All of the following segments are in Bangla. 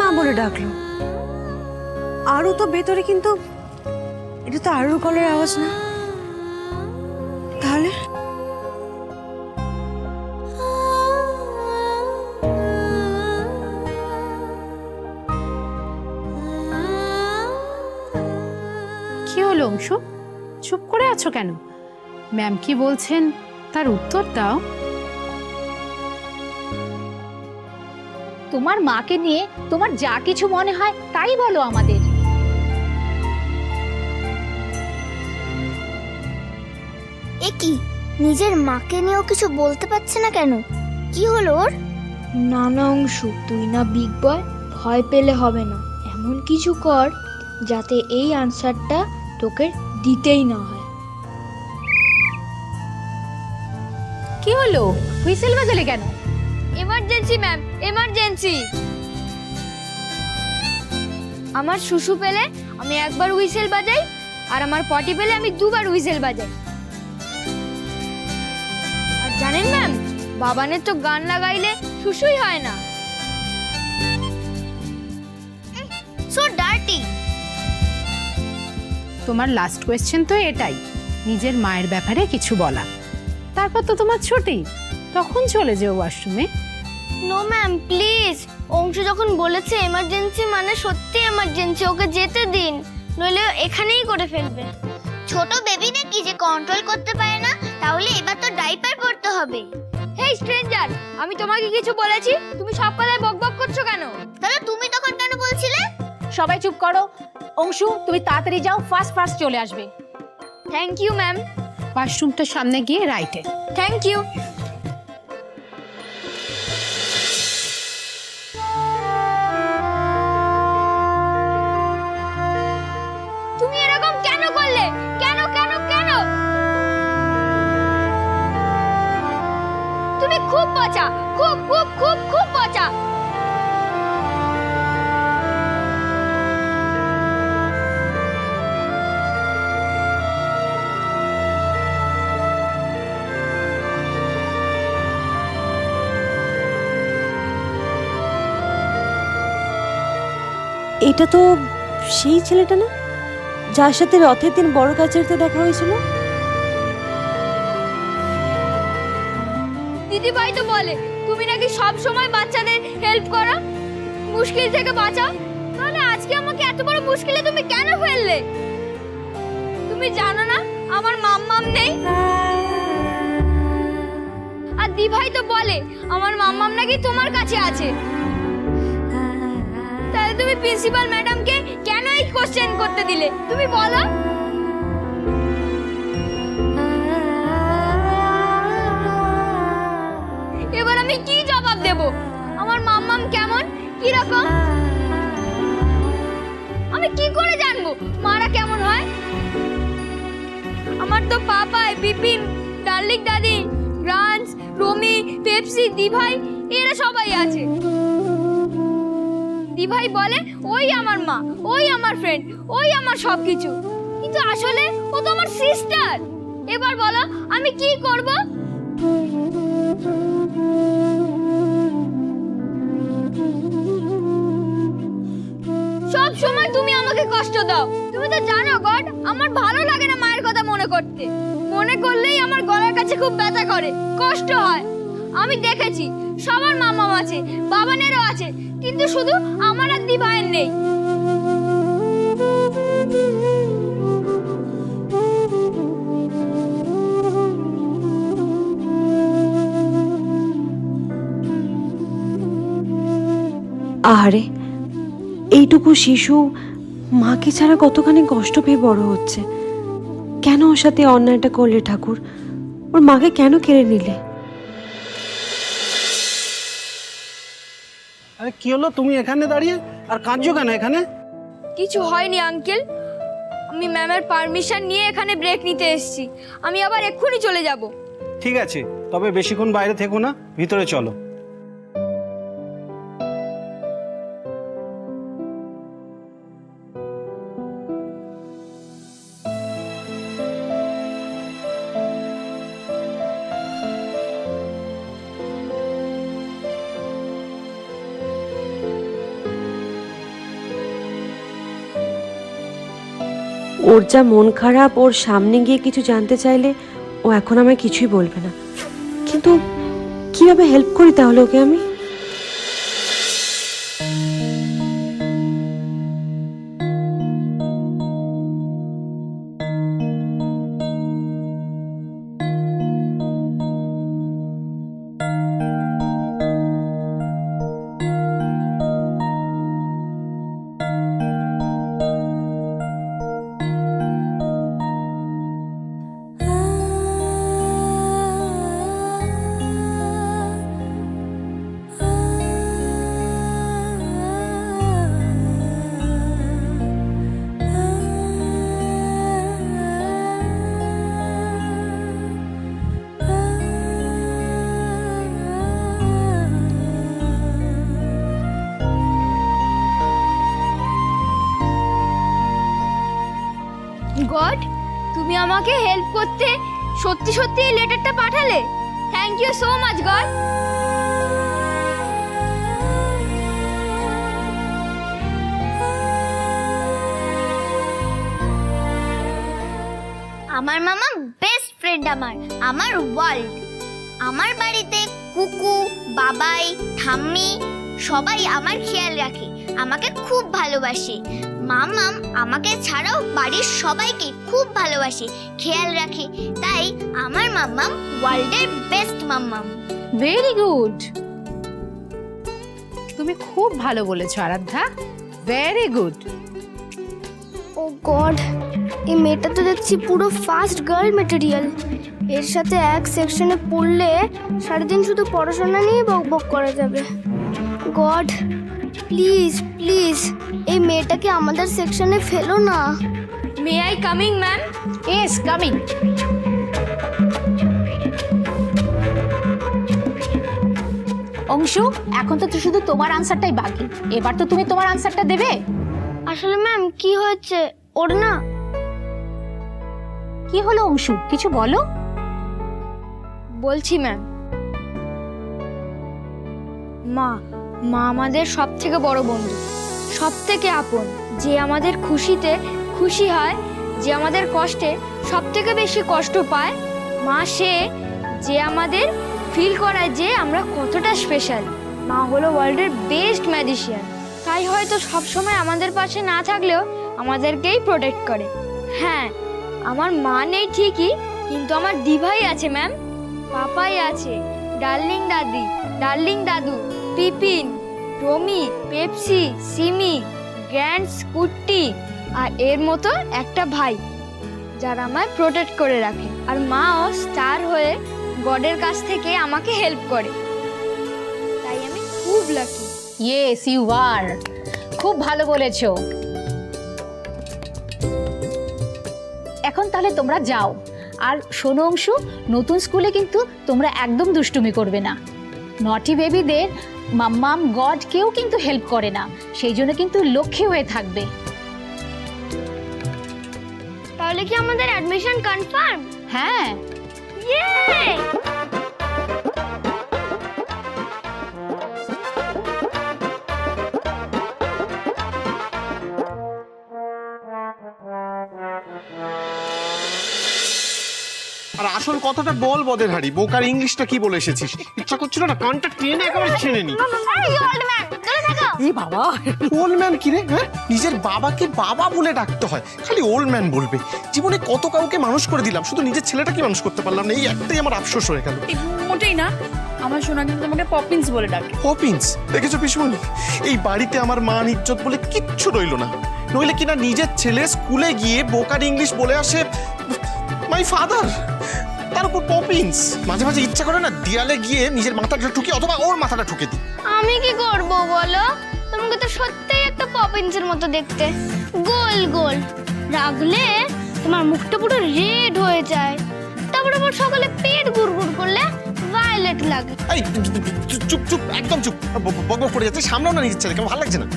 মা বলে ডাকলো। আরও তো ভেতরে, কিন্তু এটা তো আরুর গলার আওয়াজ না। তাহলে কি হলো অংশু, চুপ করে আছো কেন? ম্যাম কি বলছেন তার উত্তর দাও। তোমার মাকে নিয়ে তোমার যা কিছু মনে হয় তাই বলো আমাদের। এ কি, নিজের মাকে নিয়েও কিছু বলতে পারছে না কেন? কি হলো ওর? না না অংশু, তুই না বিগ বয়, ভয় পেলে হবে না। এমন কিছু কর যাতে এই আনসারটা তোকে দিতেই না হয়। কি হলো, হুইসেল বাজালে কেন? Emergency ma'am, emergency. আমার শুশু পেলে আমি একবার হুইসেল বাজাই, আর আমার পটি পেলে আমি দুবার হুইসেল বাজাই। আর জানেন ম্যাম, বাবানের তো গান না গাইলে শুশুই হয় না। So dirty. তোমার লাস্ট কোয়েশ্চেন তো এটাই, নিজের মায়ের ব্যাপারে কিছু বলা। তারপর তো তোমার ছুটি, তখন চলে যেও ওয়াশরুমে। নো ম্যাম প্লিজ, অংশু যখন বলেছে এমার্জেন্সি মানে সত্যি এমার্জেন্সি, ওকে যেতে দিন, নইলে ও এখানেই করে ফেলবে। ছোট বেবি নাকি যে কন্ট্রোল করতে পারে না? তাহলে এবার তো ডাইপার পরতে হবে। হেই স্ট্রেঞ্জার, আমি তোমাকে কিছু বলেছি? তুমি সব কথায় বকবক করছো কেন? তাহলে তুমি তখন কেন বলছিলে? সবাই চুপ করো। অংশু, তুমি তাড়াতাড়ি যাও, ফার্স্ট ফার্স্ট চলে আসবে। Thank you ma'am. ওয়াশরুমটার সামনে গিয়ে রাইটে। Thank you. তুমি এরকম কেন করলে? কেন কেন কেন? তুমি খুব পচা, খুব খুব খুব খুব পচা। এটা তো সেই ছেলেটা না, যার সাথে রথের দিন বড় কাছারিতে দেখা হয়েছিল? দিদি ভাই তো বলে তুমি নাকি সব সময় বাচ্চাদের হেল্প করো, মুশকিল থেকে বাঁচাও। তাহলে আজকে আমাকে এত বড় মুশকিলে তুমি কেন ফেললে? তুমি জানো না আমার মাম্মাম নেই? আর দি ভাই তো বলে আমার মাম্মাম নাকি তোমার কাছে আছে। তাহলে তুমি প্রিন্সিপাল ম্যাডামকে কেন এই কোশ্চেন করতে দিলে? তুমি বলো। এবার আমি কি জবাব দেব? আমার মাম্মাম কেমন, কি রকম? আমি কি করে জানবো মারা কেমন হয়? আমার তো পাপাই, বিপিন, ডার্লিং দাদি, গ্রান্স, রমি, পেপসি, দিভাই এরা সবাই আছে। দিভাই বলে ওই আমার মা, ওই আমার ফ্রেন্ড, ওই আমার সবকিছু, কিন্তু আসলে ও তো আমার সিস্টার। এবার বলো আমি কি করব? সব সময় তুমি আমাকে কষ্ট দাও। তুমি তো জানো গড, আমার ভালো লাগে না মায়ের কথা মনে করতে। মনে করলেই আমার গলার কাছে খুব ব্যথা করে, কষ্ট হয়। আমি দেখেছি সবার মামা আছে, বাবানেরও আছে, কিন্তু শুধু আমার আর দি ভাইয়ের নেই। আরে এইটুকু শিশু মাকে ছাড়া কতখানি কষ্ট পেয়ে বড় হচ্ছে। কেন ওর সাথে অন্যায়টা করলে ঠাকুর? ওর মাকে কেন কেড়ে নিলে? আরে কি হলো, তুমি এখানে দাঁড়িয়ে আর কাঁদছো কেন এখানে? কিছু হয়নি আঙ্কেল, আমি ম্যামের পারমিশন নিয়ে এখানে ব্রেক নিতে এসেছি। আমি আবার এক্ষুনি চলে যাব। ঠিক আছে, তবে বেশিক্ষণ বাইরে থেকো না, ভিতরে চলো। ওর যা মন খারাপ, ওর সামনে গিয়ে কিছু জানতে চাইলে ও এখন আমায় কিছুই বলবে না। কিন্তু কিভাবে হেল্প করি তাহলে ওকে আমি? গড, তুমি আমাকে হেল্প করতে সত্যি সত্যি এই লেটারটা পাঠালে। Thank you so much god. আমার মামা বেস্ট ফ্রেন্ড, আমার ওয়ার্ল্ড। আমার বাড়িতে কুকু, বাবাই, ঠাম্মি সবাই আমার খেয়াল রাখে, আমাকে খুব ভালোবাসে। মামাম আমাকে ছাড়াও বাড়ির সবাইকে খুব ভালোবাসে, খেয়াল রাখে। তাই আমার মামাম ওয়ার্ল্ডের বেস্ট মামাম। ভেরি গুড, তুমি খুব ভালো বলেছো আরাধ্যা, ভেরি গুড। ও গড, এই মেয়েটা তো দেখছি পুরো ফাস্ট গার্ল মেটেরিয়াল। এর সাথে এক সেকশনে পড়লে সারাদিন শুধু পড়াশোনা নিয়ে বকবক করা যাবে। গড প্লিজ প্লিজ এই মেয়েটাকে আমাদের সেকশনে ফেলো না। May I coming ma'am? Yes, coming. Anshu, এখন তো শুধু তোমার আনসারটাই বাকি, এবার তো তুমি তোমার আনসারটা দেবে। আসলে ম্যাম কি হয়েছে ওর না, কি হলো অংশু, কিছু বলো। বলছি ম্যাম, মা আমাদের সব থেকে বড় বন্ধু, সব থেকে আপন, যে আমাদের খুশিতে খুশি হয়, যে আমাদের কষ্টে সব থেকে বেশি কষ্ট পায়। মা সে যে আমাদের ফিল করায় যে আমরা কতটা স্পেশাল। মা হলো ওয়ার্ল্ডের বেস্ট ম্যাজিশিয়ান, তাই হয়তো সবসময় আমাদের পাশে না থাকলেও আমাদেরকেই প্রোটেক্ট করে। হ্যাঁ, আমার মা নেই ঠিকই, কিন্তু আমার দিভাই আছে ম্যাম, পাপাই আছে, ডার্লিং দাদি, ডার্লিং দাদু, পিপিন, টমি, পেপসি, সিমি, গ্র্যান্ড স্কুটি, আর এর মতো একটা ভাই যারা আমায় প্রোটেক্ট করে রাখে। আর মাও স্টার হয়ে গডের কাছ থেকে আমাকে হেল্প করে, তাই আমি খুব লাকি। ইয়েস, ইউ আর, খুব ভালো বলেছো। এখন তাহলে তোমরা যাও। আর শোনো অংশু, নতুন স্কুলে কিন্তু তোমরা একদম দুষ্টুমি করবে না। নটি বেবিদের মাম্মাম গড কেউ কিন্তু হেল্প করে না, সেই জন্য কিন্তু লক্ষ্মী হয়ে থাকবে। তাহলে কি আমাদের অ্যাডমিশন কনফার্ম? হ্যাঁ। ইয়ে! আর আসল কথাটা বল বদের হাড়ি, বোকার ইংলিশটা কি বলে এসেছিস? ইচ্ছা করছিল না কানটা টেনে একেবারে ছেড়ে নি। এই বাবা, ওল্ড ম্যান কি রে? হ্যাঁ, নিজের বাবাকে বাবা বলে ডাকতে হয়, খালি ওল্ড ম্যান বলবে। জীবনে কত কাউকে মানুষ করে দিলাম, শুধু নিজের ছেলেটাকে মানুষ করতে পারলাম না, এই একটাই আমার আফসোস হয়ে গেল। মোটেই না, আমার সোনা কিন্তু তোমাকে পপিন্স বলে ডাকে। পপিন্স? দেখেছো পিসমণি, এই বাড়িতে আমার মান ইজ্জত বলে কিচ্ছু রইলো না। নইলে কিনা নিজের ছেলে স্কুলে গিয়ে বোকার ইংলিশ বলে আসে মাই ফাদার, তার উপর পপিন্স। মাঝে মাঝে ইচ্ছা করে না দেয়ালে গিয়ে নিজের মাথাটা ঠুকে অথবা ওর মাথাটা ঠুকে দিই। আমি কি করব বলো? তোমাকে তো সত্যিই একটা পপিন্সের মতো দেখতে, গোল গোল। রাগলে তোমার মুখটা পুরো রেড হয়ে যায়, তারপরে আবার সকালে পেট গুড়গুড় করলে ভায়োলেট লাগে। এই চুপ চুপ, একদম চুপ, বকবক করে যাচ্ছে, সামনেও না নিজের ছেলেকে, ভালো লাগছে না।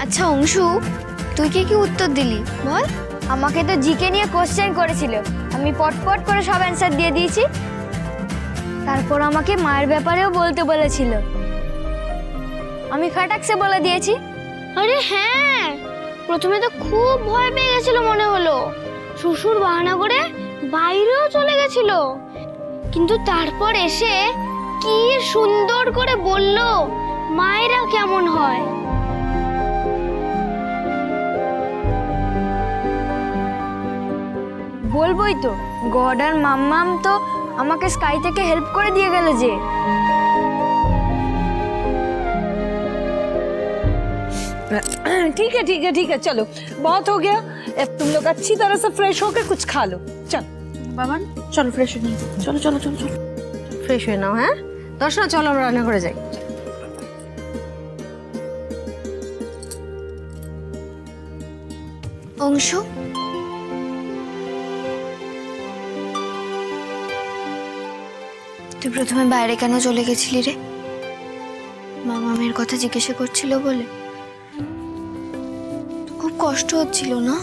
আচ্ছা অংশু, তুই কি উত্তর দিলি বল? আমাকে তো জিকে নিয়ে কোশ্চেন করেছিল, আমি পটপট করে সব অ্যান্সার দিয়ে দিয়েছি। তারপর আমাকে মায়ের ব্যাপারেও বলতে বলেছিল, আমি খাটাকসে বলে দিয়েছি। আরে হ্যাঁ, প্রথমে তো খুব ভয় পেয়ে গেছিল মনে হলো, শ্বশুর বাহানা করে বাইরেও চলে গেছিল, কিন্তু তারপর এসে কি সুন্দর করে বলল মায়েরা কেমন হয়। বলবোই তো, গড আর মাম্মাম তো আমাকে স্কাই থেকে হেল্প করে দিয়ে গেল যে। ठीक है ठीक है ठीक है, चलो बहुत हो गया। अब तुम लोग अच्छी तरह से फ्रेश होकर कुछ खा लो। चल বাবান চলো ফ্রেশ হয়ে নিই, চলো চলো চলো চলো। ফ্রেশ হয়ে নাও। হ্যাঁ দর্শনা, চলো আমরা রান্না করে যাই। অংশু, তুই প্রথমে বাইরে কেন চলে গেছিলি রে? মামামের কথা জিজ্ঞাসা করছিল বলে? খুব কষ্ট হচ্ছিল না?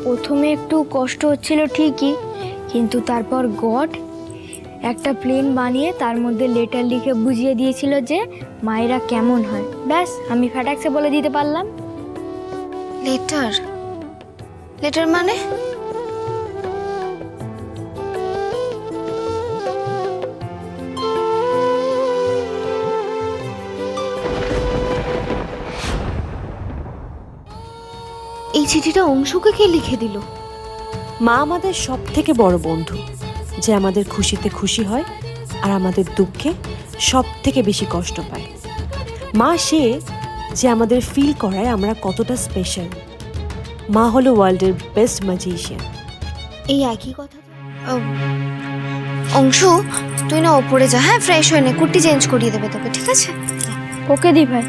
প্রথমে একটু কষ্ট হচ্ছিল ঠিকই, কিন্তু তারপর গড একটা প্লেন বানিয়ে তার মধ্যে লেটার লিখে বুঝিয়ে দিয়েছিল যে মায়েরা কেমন হয়। ব্যাস আমি ফ্যাটাক্সে বলে দিতে পারলাম। লেটার? লেটার মানে? এই চিঠিটা অংশুকে কে লিখে দিল? মা আমাদের সব থেকে বড় বন্ধু, যে আমাদের খুশিতে খুশি হয় আর আমাদের দুঃখে সব থেকে বেশি কষ্ট পায়। মা সে যে আমাদের ফিল করায় আমরা কতটা স্পেশাল। মা হলো ওয়ার্ল্ডের বেস্ট ম্যাজিশিয়ান। এই একই কথা। অংশু, তুই না ওপরে যা, হ্যাঁ ফ্রেশ হয়ে নে, কুর্তি চেঞ্জ করিয়ে দেবে তোকে, ঠিক আছে? ওকে দি ভাই।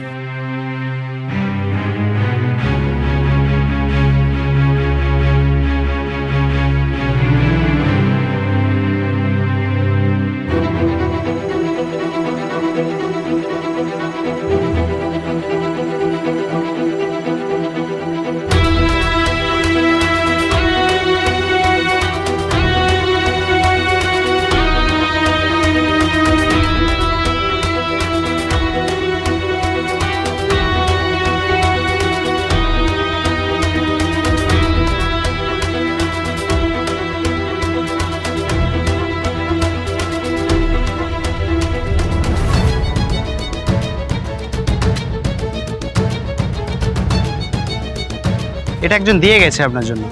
এটা একজন দিয়ে গেছে আপনার জন্য।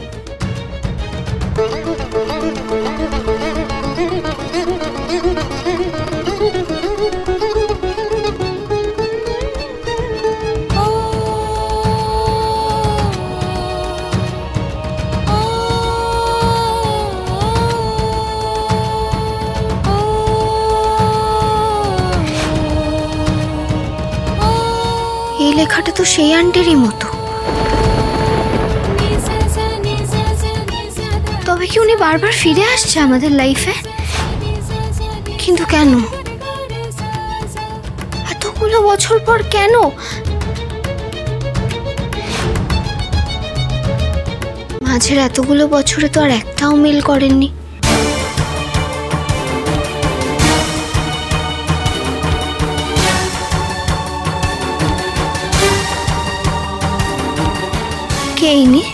এই লেখাটা তো সেই আন্টিরই মতো। তবে কি উনি বারবার ফিরে আসছে আমাদের লাইফে? কিন্তু কেন? এতগুলো বছর পর কেন? মাঝের এতগুলো বছরে তো আর একটাও মিল করেননি। কে ইনি?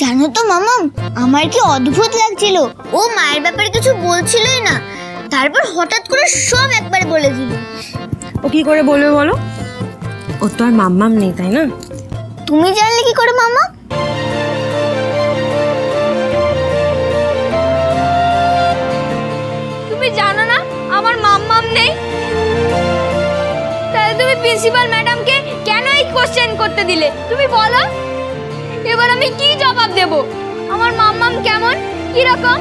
জানো তো মামাম, আমার কি অদ্ভুত লাগছিল। ও মায়ের ব্যাপারে কিছু বলছিলই না, তারপর হঠাৎ করে সব একবারে বলে দিল। ও কি করে বলবে বলো? ও তো আর মাম্মাম নেই, তাই না? তুমি জানলে কি করে মামা? তুমি জানো না আমার মাম্মাম নেই? তাহলে তুমি প্রিন্সিপাল ম্যাডামকে কেন এই কোশ্চেন করতে দিলে? তুমি বলো, এবার আমি কি জবাব দেব? আমার মাম্মাম কেমন, কিরকম?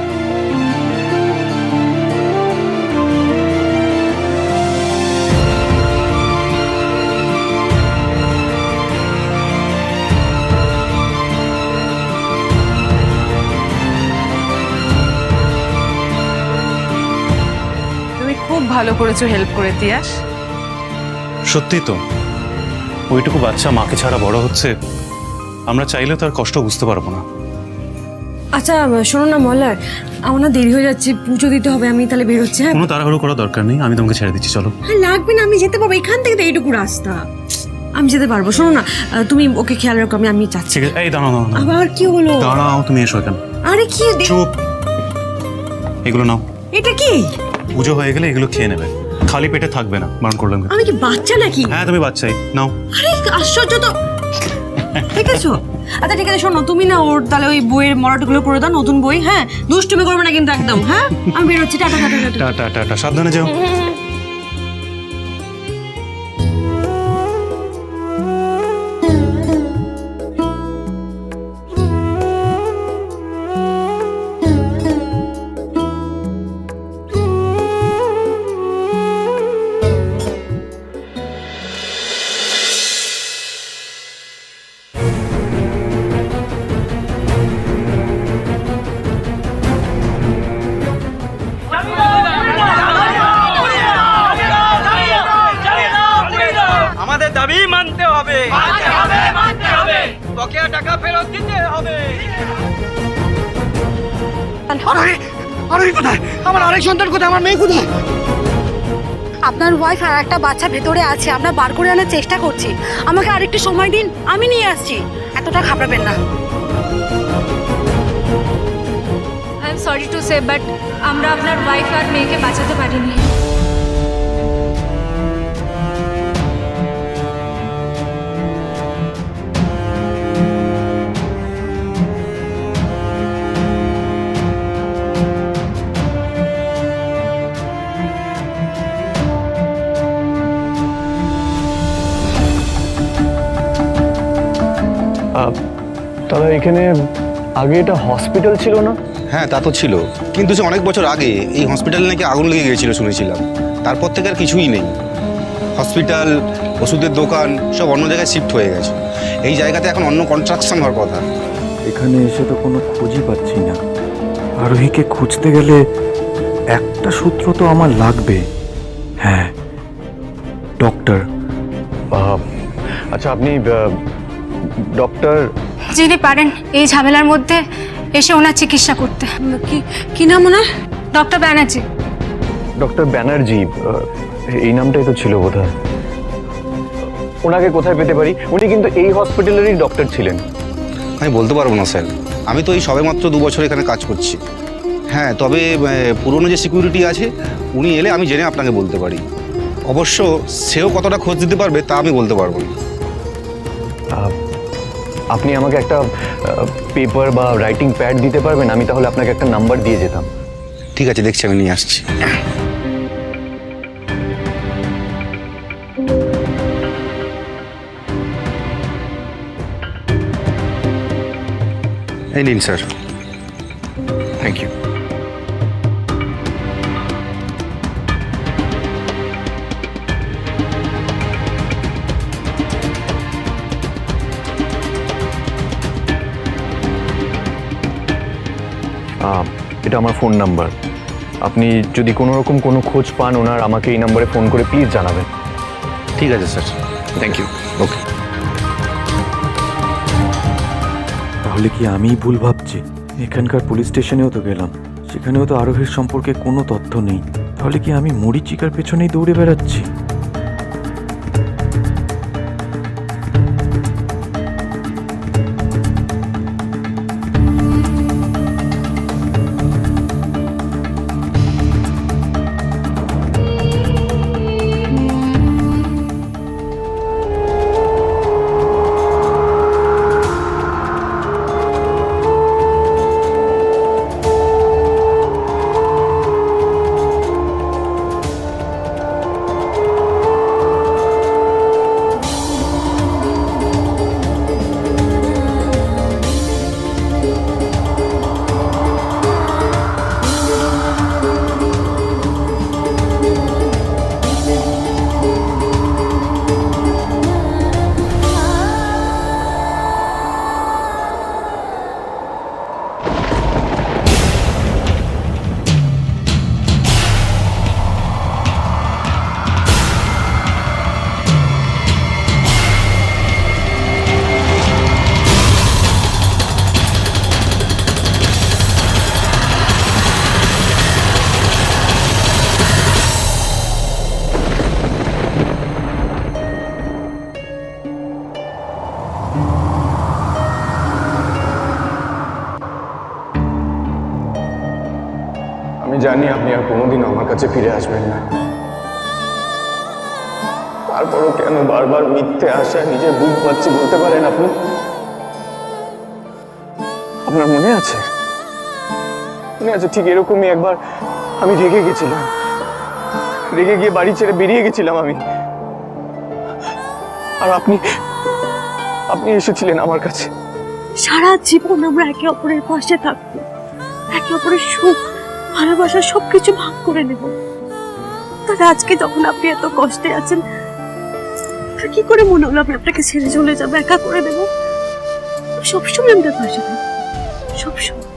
তুমি খুব ভালো করেছো হেল্প করে, তিয়াস। সত্যি তো, ওইটুকু বাচ্চা মাকে ছাড়া বড় হচ্ছে, আমরা চাইলে তার কষ্ট বুঝতে পারবো না। আচ্ছা শোনো না মল্লার, আমার না দেরি হয়ে যাচ্ছে, পুজো দিতে হবে, আমি তাহলে বেরোচ্ছি। হ্যাঁ কোনো তাড়াহুড়ো করার দরকার নেই, আমি তোমাকে ছেড়ে দিচ্ছি, চলো। হ্যাঁ লাগবে না, আমি যেতে পারবো, এখান থেকে তো এইটুকু রাস্তা, আমি যেতে পারবো। শোনো না, তুমি ওকে খেয়াল রাখো, আমি যাচ্ছি। ঠিক আছে, এই দাঁড়াও দাঁড়াও দাঁড়াও। আবার কি হলো? দাঁড়াও, তুমি এসো এখানে। আরে কি চুপ, এগুলো নাও। এটা কি? পুজো হয়ে গেলে এগুলো খেয়ে নেবে, খালি পেটে থাকবে না, বারণ করলাম। আমি কি বাচ্চা নাকি? হ্যাঁ তুমি বাচ্চাই, নাও। আরে আশ্চর্য তো, ঠিক আছে। আচ্ছা ঠিক আছে, শোনো তুমি না ওর তাহলে ওই বইয়ের মরাটগুলো করে দাও, নতুন বই। হ্যাঁ দুষ্টুমি করবে না কিন্তু একদম। হ্যাঁ আমি বেরোচ্ছি, tata tata tata. Tata tata, সাবধানে যাও। আমাদের দাবি মানতে হবে, বকেয়া টাকা ফেরত দিতে হবে। কোথায় আমার আরেক সন্তান, কোথায় আমার মেয়ে, কোথায়? আপনার ওয়াইফ আর একটা বাচ্চা ভেতরে আছে, আমরা বার করে আনার চেষ্টা করছি। আমাকে আরেকটু সময় দিন, আমি নিয়ে আসছি, এতটা ঘাবড়াবেন না। I am sorry to say, but আমরা আপনার ওয়াইফ আর মেয়েকে বাঁচাতে পারিনি। তাহলে এখানে আগে এটা হসপিটাল ছিল না? হ্যাঁ তা তো ছিল, কিন্তু সে অনেক বছর আগে এই হসপিটালে নাকি আগুন লেগে গিয়েছিল শুনেছিলাম। তারপর থেকে আর কিছুই নেই, হসপিটাল, ওষুধের দোকান সব অন্য জায়গায় শিফট হয়ে গেছে। এই জায়গাতে এখন অন্য কনস্ট্রাকশন হওয়ার কথা। এখানে এসে তো কোনো খোঁজই পাচ্ছি না। আরোহীকে খুঁজতে গেলে একটা সূত্র তো আমার লাগবে। হ্যাঁ, ডক্টর। আচ্ছা আপনি ডক্টর যিনি পারেন এই ঝামেলার মধ্যে এসে ওনার চিকিৎসা করতে। কি নাম ওনার? ডক্টর ব্যানার্জি। ডক্টর ব্যানার্জি, এই নামটাই তো ছিল বোধহয়। ওনাকে কোথায় পেতে পারি? উনি কিন্তু এই হসপিটালেরই ডক্টর ছিলেন। আমি বলতে পারবো না স্যার, আমি তো এই সবেমাত্র 2 বছর এখানে কাজ করছি। হ্যাঁ তবে পুরনো যে সিকিউরিটি আছে উনি এলে আমি জেনে আপনাকে বলতে পারি। অবশ্য সেও কতটা খোঁজ দিতে পারবে তা আমি বলতে পারবো না। আপনি আমাকে একটা পেপার বা রাইটিং প্যাড দিতে পারবেন? আমি তাহলে আপনাকে একটা নাম্বার দিয়ে যেতাম। ঠিক আছে, দেখছি, আমি নিয়ে আসছি। এই নিন স্যার। Thank you. এটা আমার ফোন নাম্বার। আপনি যদি কোনো রকম কোনো খোঁজ পান ওনার, আমাকে এই নাম্বারে ফোন করে প্লিজ জানাবেন। ঠিক আছে স্যার, থ্যাংক ইউ। ওকে। তাহলে কি আমিই ভুল ভাবছি? এখানকার পুলিশ স্টেশনেও তো গেলাম, সেখানেও তো আরোহীর সম্পর্কে কোনো তথ্য নেই। তাহলে কি আমি মরিচিকার পেছনেই দৌড়ে বেড়াচ্ছি? আমি জানি আপনি আর কোনোদিন আমার কাছে ফিরে আসবেন না, তারপরও কেন বারবার মিথ্যে আশা নিজের বুক পাচ্ছি বলতে পারেন আপনি? আপনার মনে আছে? মনে আছে ঠিক এরকমই একবার আমি রেগে গেছিলাম, রেগে গিয়ে বাড়ি ছেড়ে বেরিয়ে গেছিলাম আমি, আর আপনি এসেছিলেন আমার কাছে। সারা জীবন আমরা একে অপরের পাশে থাকবো, একে অপরের সুখ ভালোবাসা সবকিছু ভাগ করে নেব। তাহলে আজকে যখন আপনি এত কষ্টে আছেন, কি করে মনে হলো আমি আপনাকে ছেড়ে চলে যাবো, একা করে দেবো? সবসময় আমাদের পাশে থাকবো, সবসময়।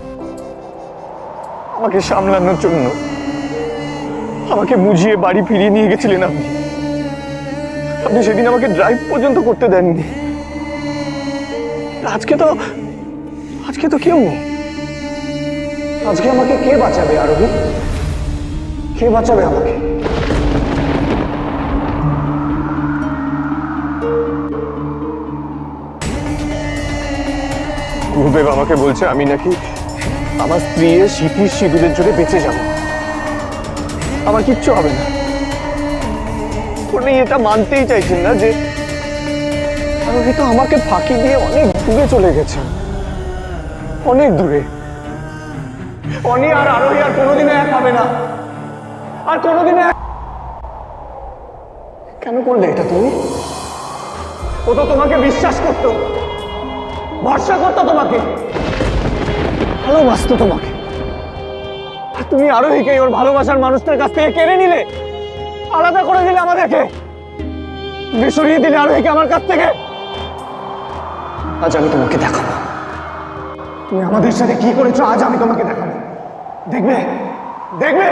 আমাকে সামলানোর জন্য আমাকে বুঝিয়ে বাড়ি ফিরিয়ে নিয়ে গেছিলেন আপনি। আপনি সেদিন আমাকে ড্রাইভ পর্যন্ত করতে দেননি। আজকে তো কেউ নেই। আজকে আমাকে কে বাঁচাবে? আরোহী, কে বাঁচাবে আমাকে? গুরুদেব আমাকে বলছে আমি নাকি আমার স্ত্রীর স্মৃতির সিঁদুরের জোরে বেঁচে যাব, আমার কিচ্ছু হবে না। উনি এটা মানতেই চাইছেন না যে আরোহী তো আমাকে ফাঁকি দিয়ে অনেক দূরে চলে গেছেন, অনেক দূরে। অনি আর আরোহী আর কোনোদিনও এক হবে না, আর কোনোদিনও কেন করলে এটা তুমি? ও তো তোমাকে বিশ্বাস করতো, ভরসা করতো তোমাকে, ভালোবাসতো তোমাকে, আর তুমি আরোহীকে ওর ভালোবাসার মানুষটার কাছ থেকে কেড়ে নিলে, আলাদা করে দিলে আমাদেরকে, সরিয়ে দিলে আরোহীকে আমার কাছ থেকে। আজ আমি তোমাকে দেখাবো তুমি আমাদের সাথে কি করেছো, আজ আমি তোমাকে দেখাবো। দেখবে, দেখবে।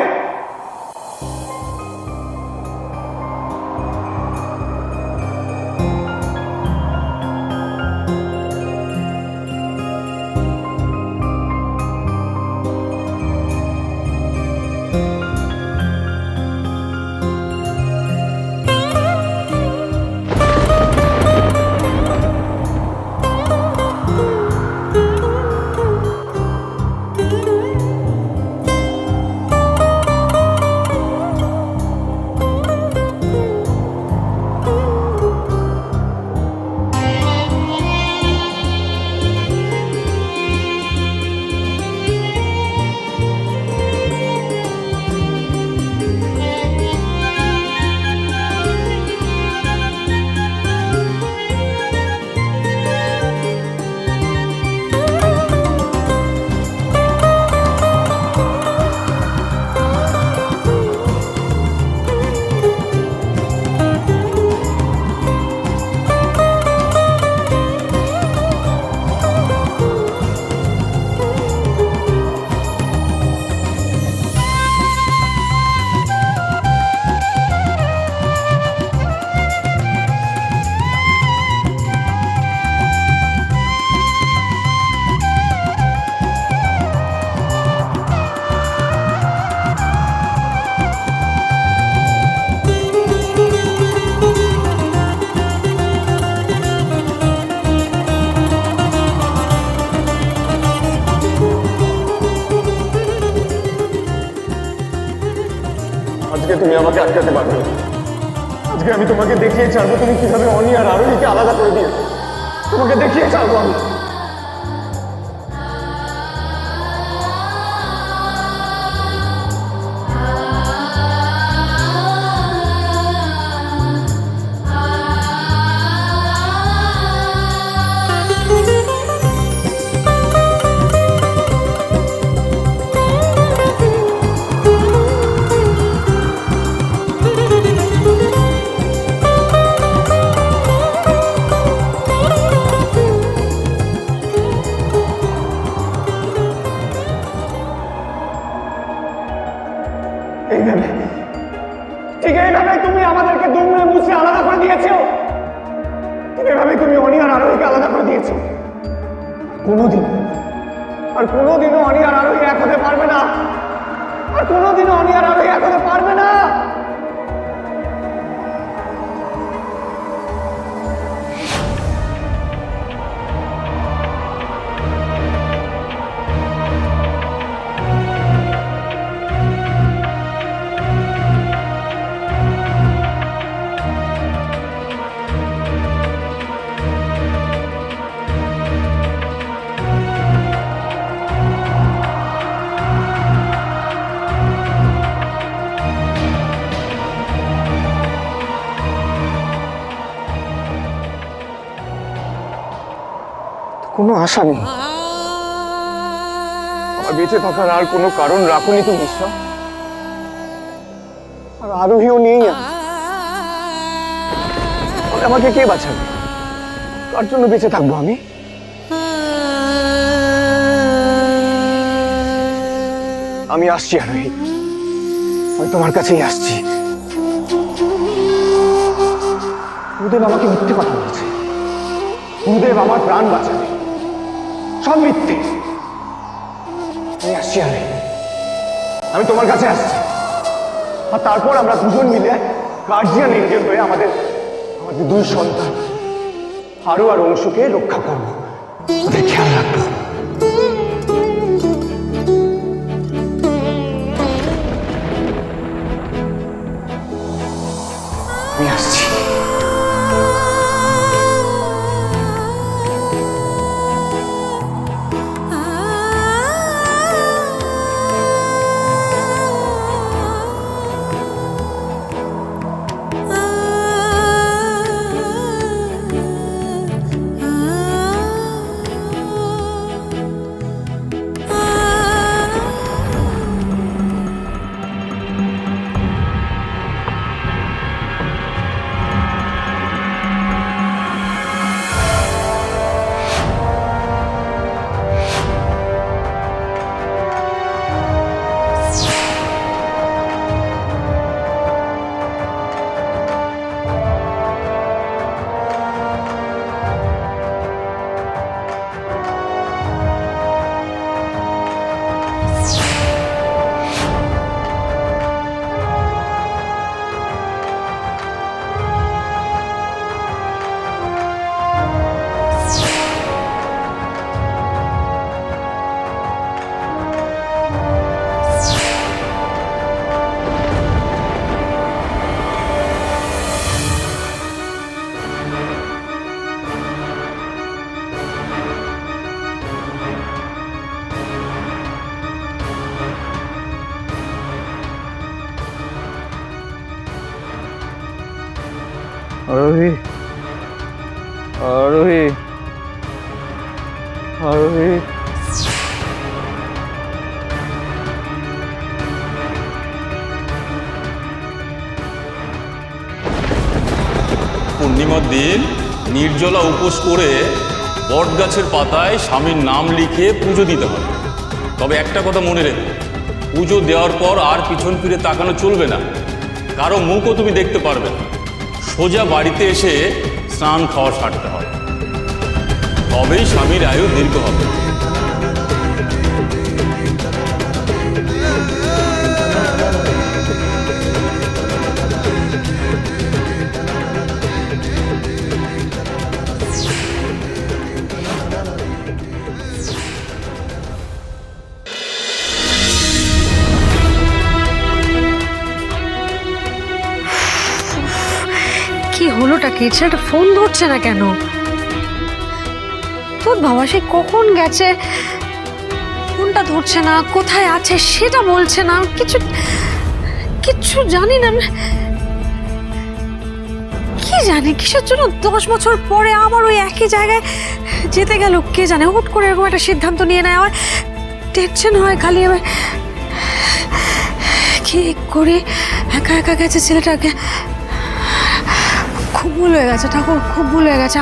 আজকে তুমি আমাকে আটকাতে পারবে না। আজকে আমি তোমাকে দেখিয়ে ছাড়বো তুমি কিভাবে অনি আর আরোহীকে আলাদা করে দিয়েছো। তোমাকে দেখিয়ে ছাড়বো আমি। এইভাবে, ঠিক এইভাবে তুমি আমাদেরকে দুমড়ে মুছে আলাদা করে দিয়েছো। ঠিক এইভাবে তুমি অনি আর আরোহীকে আলাদা করে দিয়েছো। কোনোদিনও অনি আর আরোহী এক হতে পারবে না। আর কোনোদিনও অনি আর আরোহী এক হতে পারবে না। কোনো আশা নেই, আমার বেঁচে থাকার আর কোনো কারণ রাখুনি তুমি ঈশ্বর। আর আরোহীও নেই, আমাকে কে বাঁচাবে? কার জন্য বেঁচে থাকবো আমি? আমি আসছি আরোহী, আমি তোমার কাছেই আসছি। গুরুদেব আমাকে মিথ্যে কথা বলছে, গুরুদেব আমার প্রাণ বাঁচাবে, সব মিথ্যে। আমি আসছি আরোহী, আমি তোমার কাছে আসছি। আর তারপর আমরা দুজন মিলে গার্জিয়ান এঞ্জেল হয়ে আমাদের দুই সন্তান আরো আর অংশকে রক্ষা করবো, ওদের খেয়াল রাখবো। আমি আসছি। আরোহী, আরোহী, আরোহী। পূর্ণিমার দিন নির্জলা উপোস করে বট গাছের পাতায় স্বামীর নাম লিখে পুজো দিতে হবে। তবে একটা কথা মনে রেখো, পুজো দেওয়ার পর আর পিছন ফিরে তাকানো চলবে না, কারো মুখও তুমি দেখতে পারবে না। সোজা বাড়িতে এসে স্নান খাওয়া সারতে হবে, তবেই স্বামীর আয়ু দীর্ঘ হবে। কি হলোটা কি? ছেলেটা ফোন ধরছে না কেন? তোর বাবা সে কখন গেছে, ফোনটা ধরছে না, কোথায় আছে সেটা বলছে না, কিছু কিচ্ছু জানি না। কি জানি কিসের জন্য 10 বছর পরে আবার ওই একই জায়গায় যেতে গেল, কে জানে। হুট করে এরকম একটা সিদ্ধান্ত নিয়ে নেয়, আমার টেনশন হয় খালি। এবার কি করে একা একা গেছে ছেলেটাকে? খুব ভুল হয়ে গেছে ঠাকুর, খুব ভুল হয়ে গেছে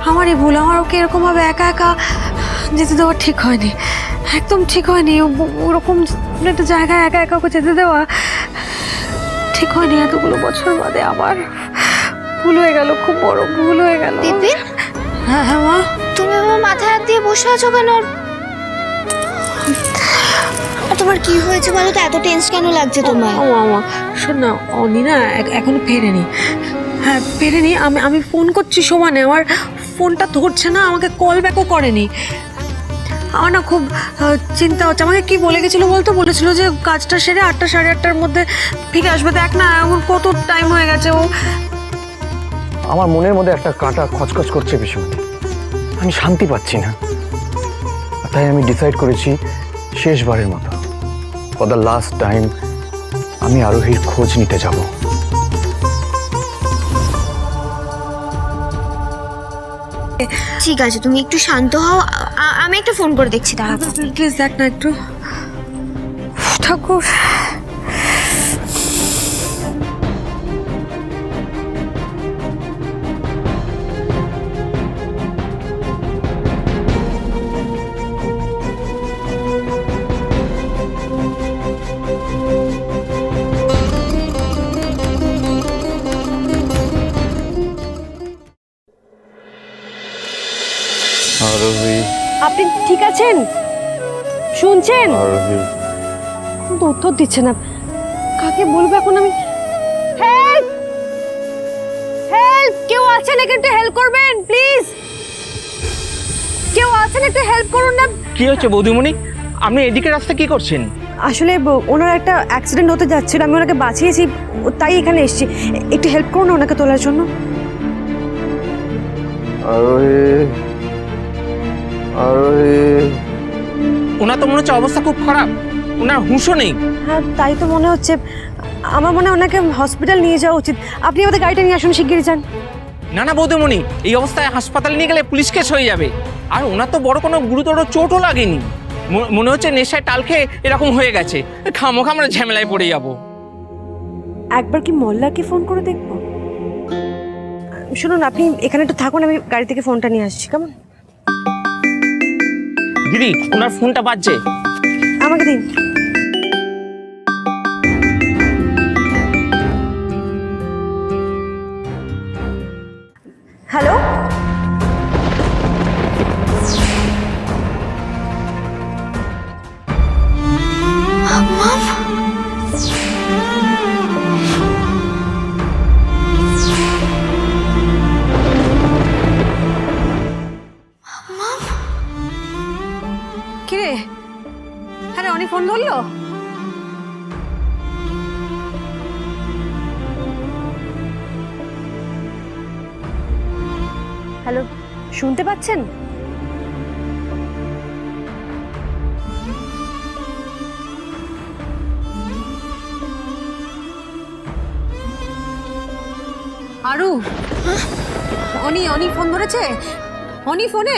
আমারই ভুল। আমার ওকে এরকমভাবে একা একা যেতে দেওয়া ঠিক হয়নি, একদম ঠিক হয়নি। ওরকম একটা জায়গায় একা একা ওকে যেতে দেওয়া ঠিক হয়নি। এতগুলো বছর বাদে আমার ভুল হয়ে গেল, খুব বড় ভুল হয়ে গেল। দিদি, হ্যাঁ হ্যাঁ মা, তুমি আমার মাথায় হাত দিয়ে বসে আছো কেন? তোমার কি হয়েছে বলো তো? এত টেন্স কেন লাগছে তোমার? ও মা শোন না, অনি না এখনো ফেরেনি। হ্যাঁ ফেরেনি, আমি ফোন করছি সমানে, আমার ফোনটা ধরছে না, আমাকে কল ব্যাকও করেনি। আমার না খুব চিন্তা হচ্ছে। আমাকে কি বলে গেছিলো বলতো? বলেছিল যে কাজটা সেরে 8টা সাড়ে 8টার মধ্যে ফিরে আসবে। দেখ না এখন কত টাইম হয়ে গেছে। ও আমার মনের মধ্যে একটা কাঁটা খচখচ করছে ভীষণ, আমি শান্তি পাচ্ছি না। তাই আমি ডিসাইড করেছি শেষবারের মতো, ফর দ্য লাস্ট টাইম, আমি আরোহীর খোঁজ নিতে যাব। ঠিক আছে, তুমি একটু শান্ত হও, আমি একটা ফোন করে দেখছি, দাঁড়াও। প্লিজ দেখ না একটু। ঠাকুর, আরোহী, আপনি ঠিক আছেন? শুনছেন? আরোহী, তো উত্তর দিচ্ছে না। কাকে বলবো এখন আমি? Help, help! কেউ আছেন এখানে? একটু হেল্প করবেন প্লিজ। কেউ আছেন? একটু হেল্প করুন না। কি হচ্ছে বৌদিমণি? আপনি এদিকে রাস্তা কি করছেন? আসলে ওনার একটা অ্যাক্সিডেন্ট হতে যাচ্ছিল, আমি ওনাকে বাঁচিয়েছি, তাই এখানে এসেছি। একটু হেল্প করুন না ওনাকে তোলার জন্য। আরোহী, আরোহী। ওনার তো মনে হচ্ছে অবস্থা খুব খারাপ, ওনার হুঁশও নেই। হ্যাঁ, তাই তো মনে হচ্ছে। আমার মনে হয় ওনাকে হসপিটাল নিয়ে যাওয়া উচিত। আপনি আমাদের গাড়িটা নিয়ে আসুন, শিগগিরই যান। না না বৌদিমণি, এই অবস্থায় হাসপাতালে নিয়ে গেলে পুলিশ কেস হয়ে যাবে। আর ওনার তো বড় কোনো গুরুতর চোটও লাগেনি, মনে হচ্ছে নেশায় টাল খেয়ে এরকম হয়ে গেছে। খামোখা আমরা ঝামেলায় পড়ে যাবো। একবার কি মল্লারকে ফোন করে দেখবো? শুনুন, আপনি এখানে একটু থাকুন, আমি গাড়ি থেকে ফোনটা নিয়ে আসছি। কেমন? দিদি, ওনার ফোনটা বাজছে। আমাকে দিন। হ্যালো, কিরে? হ্যাঁ রে, অনেক ফোন ধরলো? হ্যালো, শুনতে পাচ্ছেন? আরু, অনি অনি ফোন ধরেছে? অনি ফোনে?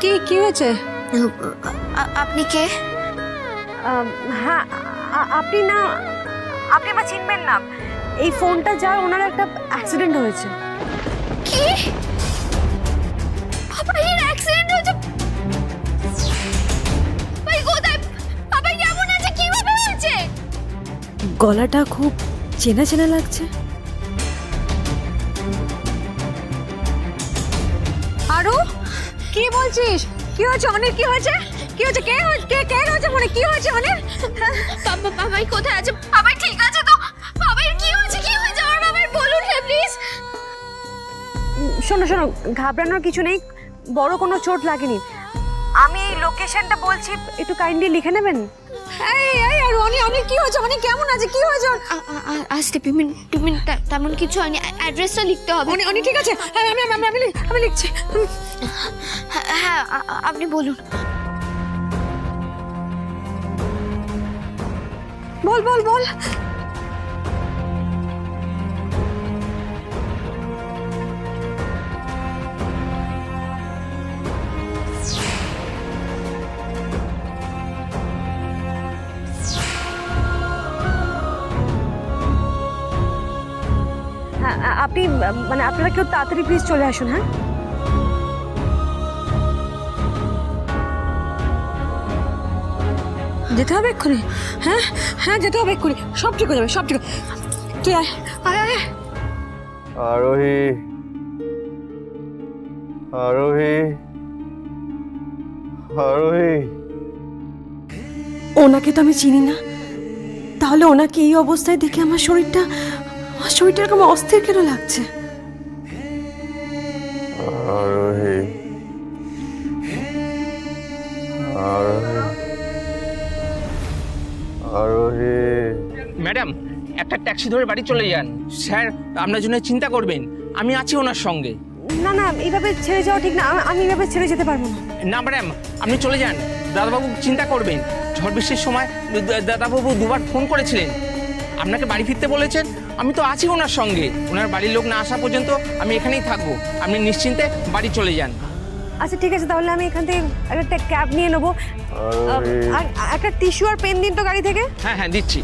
কি কি হয়েছে? আপনি কে? হ্যাঁ, আপনি না, আপনি আমার চিনবেন না। এই ফোনটা যার, ওনার একটা অ্যাক্সিডেন্ট হয়েছে। কি? বাবার অ্যাক্সিডেন্ট হয়েছে? ভাই কোথায়? বাবা কেমন আছে? কিভাবে হয়েছে? গলাটা খুব চেনা চেনা লাগছে। আরু, কি বলছিস? কি হয়েছে অনির? কি হয়েছে? কি হয়েছে? কে হয়েছে মনে? কি হয়েছে অনির? বাবাই কোথায় আছে? বাবাই ঠিক আছে তো? বাবাই কি হয়েছে? কি হয়েছে আমার বাবাই? বলুন হে প্লিজ। শোনো শোনো, ঘাবড়ানোর কিছু নেই, বড় কোনো চোট লাগেনি। আমি এই লোকেশনটা বলছি, একটু কাইন্ডলি লিখে নেবেন। এই আর অনি কি হয়েছে? অনি কেমন আছে? কি হয়েছে? আসতে তুমি তেমন কিছু হয়নি, অ্যাড্রেসটা লিখতে হবে। অনি ঠিক আছে, আমি লিখছি। হ্যাঁ, আপনি বলুন। বল। হ্যাঁ, আপনি মানে আপনারা কেউ তাড়াতাড়ি প্লিজ চলে আসুন। হ্যাঁ, যেতে হবে এক্ষুনি। হ্যাঁ যেতে হবে এক্ষুনি, সব ঠিক হয়ে যাবে, সব ঠিক। তুই আয়। আরোহী, আরোহী, আরোহী। ওনাকে তো আমি চিনি না, তাহলে ওনাকে এই অবস্থায় দেখে আমার শরীরটা এরকম অস্থির কেন লাগছে? আরোহী, আরোহী, আরোহী। ম্যাডাম, একটা ট্যাক্সি ধরে বাড়ি চলে যান। স্যার আপনার জন্য চিন্তা করবেন, আমি আছি ওনার সঙ্গে। না, এইভাবে ছেড়ে যাওয়া ঠিক না। আমি এইভাবে ছেড়ে যেতে পারবো না। না ম্যাডাম, আপনি চলে যান। দাদাবাবু চিন্তা করবেন। ঝড় বৃষ্টির সময় দাদাবাবু দুবার ফোন করেছিলেন, আপনাকে বাড়ি ফিরতে বলেছেন। আমি তো আছি ওনার সঙ্গে। ওনার বাড়ির লোক না আসা পর্যন্ত আমি এখানেই থাকবো। আপনি নিশ্চিন্তে বাড়ি চলে যান। আচ্ছা ঠিক আছে, তাহলে আমি এখান থেকে একটা ক্যাব নিয়ে নেবো। আর একটা টিস্যু আর পেন দিন তো গাড়ি থেকে। হ্যাঁ হ্যাঁ দিচ্ছি।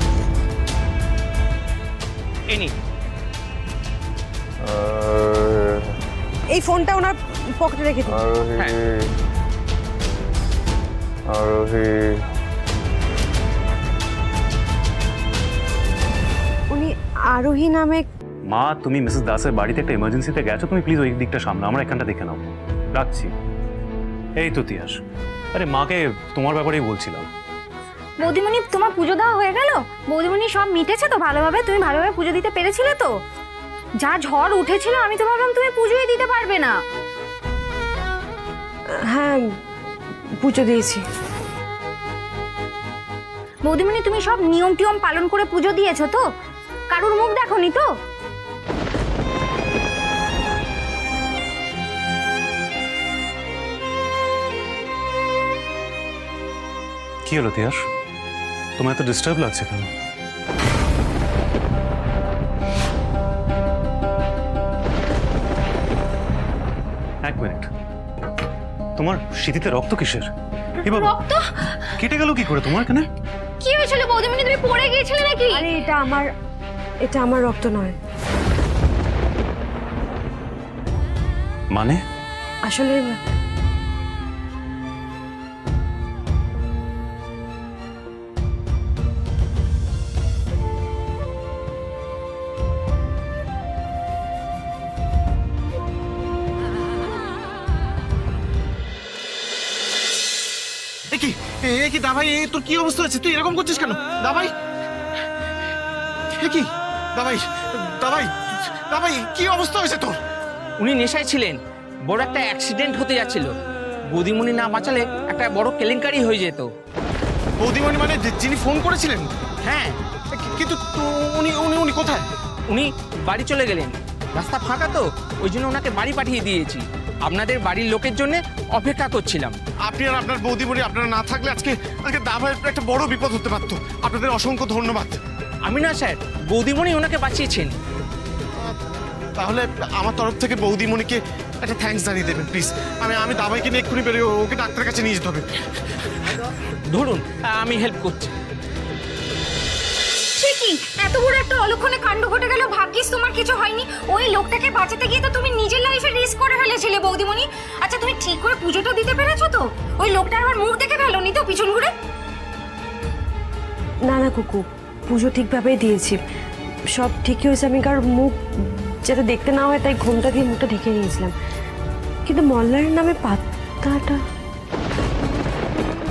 এই নিন। এই ফোনটা ওনার পকেটে রেখে দিন। হ্যাঁ। উনি আরোহী নামে। মা, তুমি মিসেস দাসের বাড়িতে একটা এমার্জেন্সিতে গেছো, তুমি প্লিজ ওই দিকটা সামনে, আমরা এখানটা দেখে নাও। রাখছি। এই তো তিয়াস, আরে মাকে তোমার ব্যাপারেই বলছিলাম। বৌদিমণি, তোমার পুজো দেওয়া হয়ে গেল? বৌদিমণি সব মিটেছে তো ভালোভাবে? তুমি ভালোভাবে পুজো দিতে পেরেছিলে তো? যা ঝড় উঠেছিল আমি তো ভাবলাম তুমি পুজোই দিতে পারবে না। হ্যাঁ, পুজো দিয়েছি। বৌদিমণি, তুমি সব নিয়ম টিয়ম পালন করে পুজো দিয়েছো তো? কারুর মুখ দেখোনি তো? কি হলো তিয়াস, তোমার এত ডিস্টার্ব লাগছে কেন? এক মিনিট, তোমার শীতিতে রক্ত কিসের? রক্ত? কেটে গেল কি করে তোমার? কেন? কি হয়েছিল বৌদিমণি? তুমি পড়ে গিয়েছিলে নাকি? আরে এটা আমার রক্ত নয়। মানে? আসলে কি দাভাই, তোর কি অবস্থা হয়েছে? তুই এরকম করছিস কেন দাভাই? কি দাভাই, দাভাই, দাভাই, কি অবস্থা হয়েছে তোর? উনি নেশায় ছিলেন, বড় একটা অ্যাক্সিডেন্ট হতে যাচ্ছিল। বৌদিমণি না বাঁচালে একটা বড় কেলেঙ্কারি হয়ে যেত। বৌদিমণি মানে যিনি ফোন করেছিলেন? হ্যাঁ। কিন্তু উনি উনি উনি কোথায়? উনি বাড়ি চলে গেলেন, রাস্তা ফাঁকা তো ওই জন্য ওনাকে বাড়ি পাঠিয়ে দিয়েছি। আপনাদের বাড়ির লোকের জন্য অপেক্ষা করছিলাম। আপনি আর আপনার বৌদিমণি আপনারা না থাকলে আজকে দাভাইয়ের একটা বড় বিপদ হতে পারতো। আপনাদের অসংখ্য ধন্যবাদ। আমি না স্যার, বৌদিমণি ওনাকে বাঁচিয়েছেন। তাহলে আমার তরফ থেকে বৌদিমণিকে একটা থ্যাঙ্কস জানিয়ে দেবেন প্লিজ। আমি দাভাইকে নিয়ে এক্ষুনি বেরিয়ে ওকে ডাক্তারের কাছে নিয়ে যেতে হবে। ধরুন, আমি হেল্প করছি। কি এত বড় একটা অলক্ষণে কাণ্ড ঘটে গেল, ভাগ্যিস তোমার কিছু হয়নি। ওই লোকটাকে বাঁচাতে গিয়ে তো তুমি নিজের লাইফে রিস্ক করে ফেলেছিলে বৌদিমণি। আচ্ছা, তুমি ঠিক করে পুজোটা দিতে পেরেছো তো? ওই লোকটা আবার মুখ দেখে ফেলোনি তো পিছন ঘুরে? না না কুকু, পুজো ঠিকভাবেই দিয়েছি, সব ঠিকই হয়েছে। আমি কার মুখ যাতে দেখতে না হয় তাই ঘোমটা দিয়ে মুখটা ঢেকে নিয়েছিলাম। কিন্তু মল্লারের নামে পাতাটা।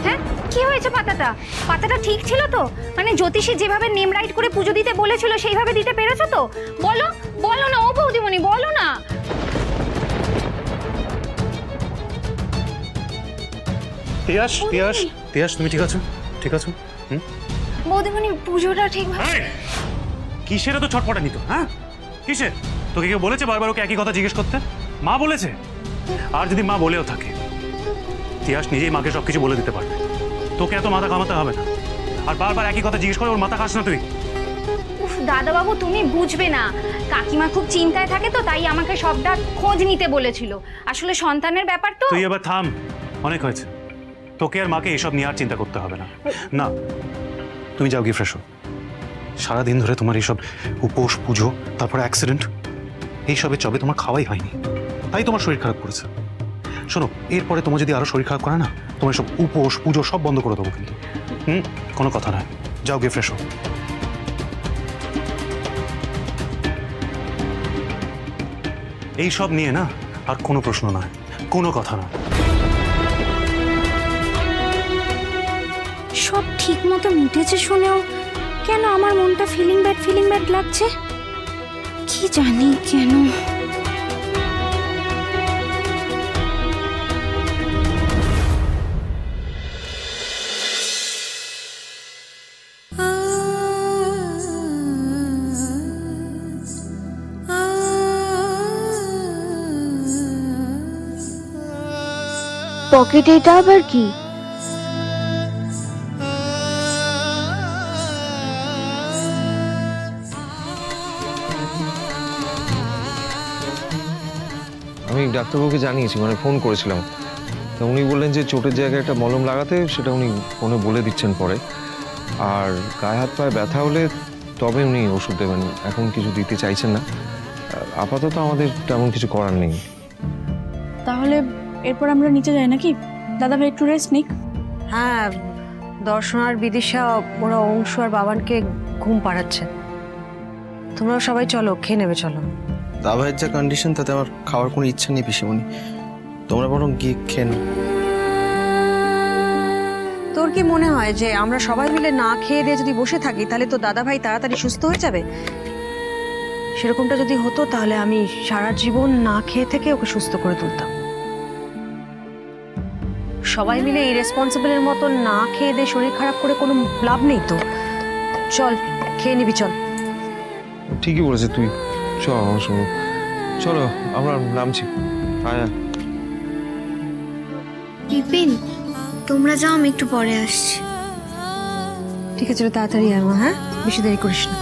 হ্যাঁ, কি হয়েছে পাতাটা? পাতাটা ঠিক ছিল তো? মানে জ্যোতিষী যেভাবে নেম রাইট করে পুজো দিতে বলেছিল সেইভাবে দিতে পেরেছো তো? বলো বলো না ও বৌদিমণি, বলো না। তিয়াস, তিয়াস, তিয়াস, তুমি ঠিক আছো? ঠিক আছো? বৌদিমণি, পুজোটা ঠিকভাবে। কিসের তো ছটপটা নিত? হ্যাঁ, কিসের? তোকে কেউ বলেছে বারবার ওকে একই কথা জিজ্ঞেস করতে? মা বলেছে? আর যদি মা বলেও থাকে, তিয়াস নিজেই মাকে সবকিছু বলে দিতে পারবে। তোকে এত মাথা ঘামাতে হবে না। আর বারবার একই কথা জিজ্ঞেস করে ওর মাথা খাস না তুই। উফ দাদা বাবু, তুমি বুঝবে না। কাকিমা খুব চিন্তায় থাকে তো, তাই আমাকে সবটা খোঁজ নিতে বলেছিল। আসলে সন্তানের ব্যাপার তো। তুই এবার থাম, অনেক হয়েছে। তোকে আর মাকে এসব নিয়ে আর চিন্তা করতে হবে না। না, তুমি যাও গিয়ে ফ্রেশ হও। সারাদিন ধরে তোমার এইসব উপোস, পুজো, তারপরে অ্যাক্সিডেন্ট, এইসবের চবে তোমার খাওয়াই হয়নি, তাই তোমার শরীর খারাপ করেছে। শোনো, এরপরে তোমার যদি আরো শরীর খারাপ করে না, তোমার সব উপোস, পুজো সব বন্ধ করে দেবো কিন্তু। কোনো কথা নয়, যাও গিয়ে ফ্রেশ হও। এইসব নিয়ে না আর কোনো প্রশ্ন নয়, কোনো কথা নয়। সব ঠিক মতো মিটেছে শুনেও কেন আমার মনটা ফিলিং ব্যাড লাগছে? কি জানি কেন। পকেটে এটা আবার কি? আমি ডাক্তারবাবুকে জানিয়েছি, মানে ফোন করেছিলাম। তা উনি বললেন যে চোটের জায়গায় একটা মলম লাগাতে, সেটা উনি ফোনে বলে দিচ্ছেন পরে। আর গায়ে হাত পায়ে ব্যথা হলে তবে উনি ওষুধ দেবেন, এখন কিছু দিতে চাইছেন না। আপাতত আমাদের তেমন কিছু করার নেই। তাহলে এরপর আমরা নিচে যাই নাকি? দাদা ভাই একটু রেস্ট নিক। হ্যাঁ, দর্শন আর বিদিশা ওরা অংশ আর বাবানকে ঘুম পাড়াচ্ছে। তোমরা সবাই চলো, খেয়ে নেবে চলো। দাভাইয়ের যা কন্ডিশন, তাতে আমার খাওয়ার কোনো ইচ্ছা নেই পিসিমণি। তোমরা বরং গিয়ে খেয়ে নাও। তোর কি মনে হয় যে আমরা সবাই মিলে না খেয়ে দিয়ে যদি বসে থাকি তাহলে তো দাদা ভাই তাড়াতাড়ি সুস্থ হয়ে যাবে? সেরকমটা যদি হতো তাহলে আমি সারা জীবন না খেয়ে থেকে ওকে সুস্থ করে তুলতাম। সবাই মিলে এই রেসপন্সিবলের মতো না খেয়ে দিয়ে শরীর খারাপ করে কোনো লাভ নেই তো। চল খেয়ে নিবি, চল। ঠিকই বলেছে তুই, চল আমার সঙ্গে। চলো আমরা নামছি। আয়া বিপিন, তোমরা যাও, আমি একটু পরে আসছি। ঠিক আছে, তাড়াতাড়ি আয় মা। হ্যাঁ, বেশি দেরি করিস না।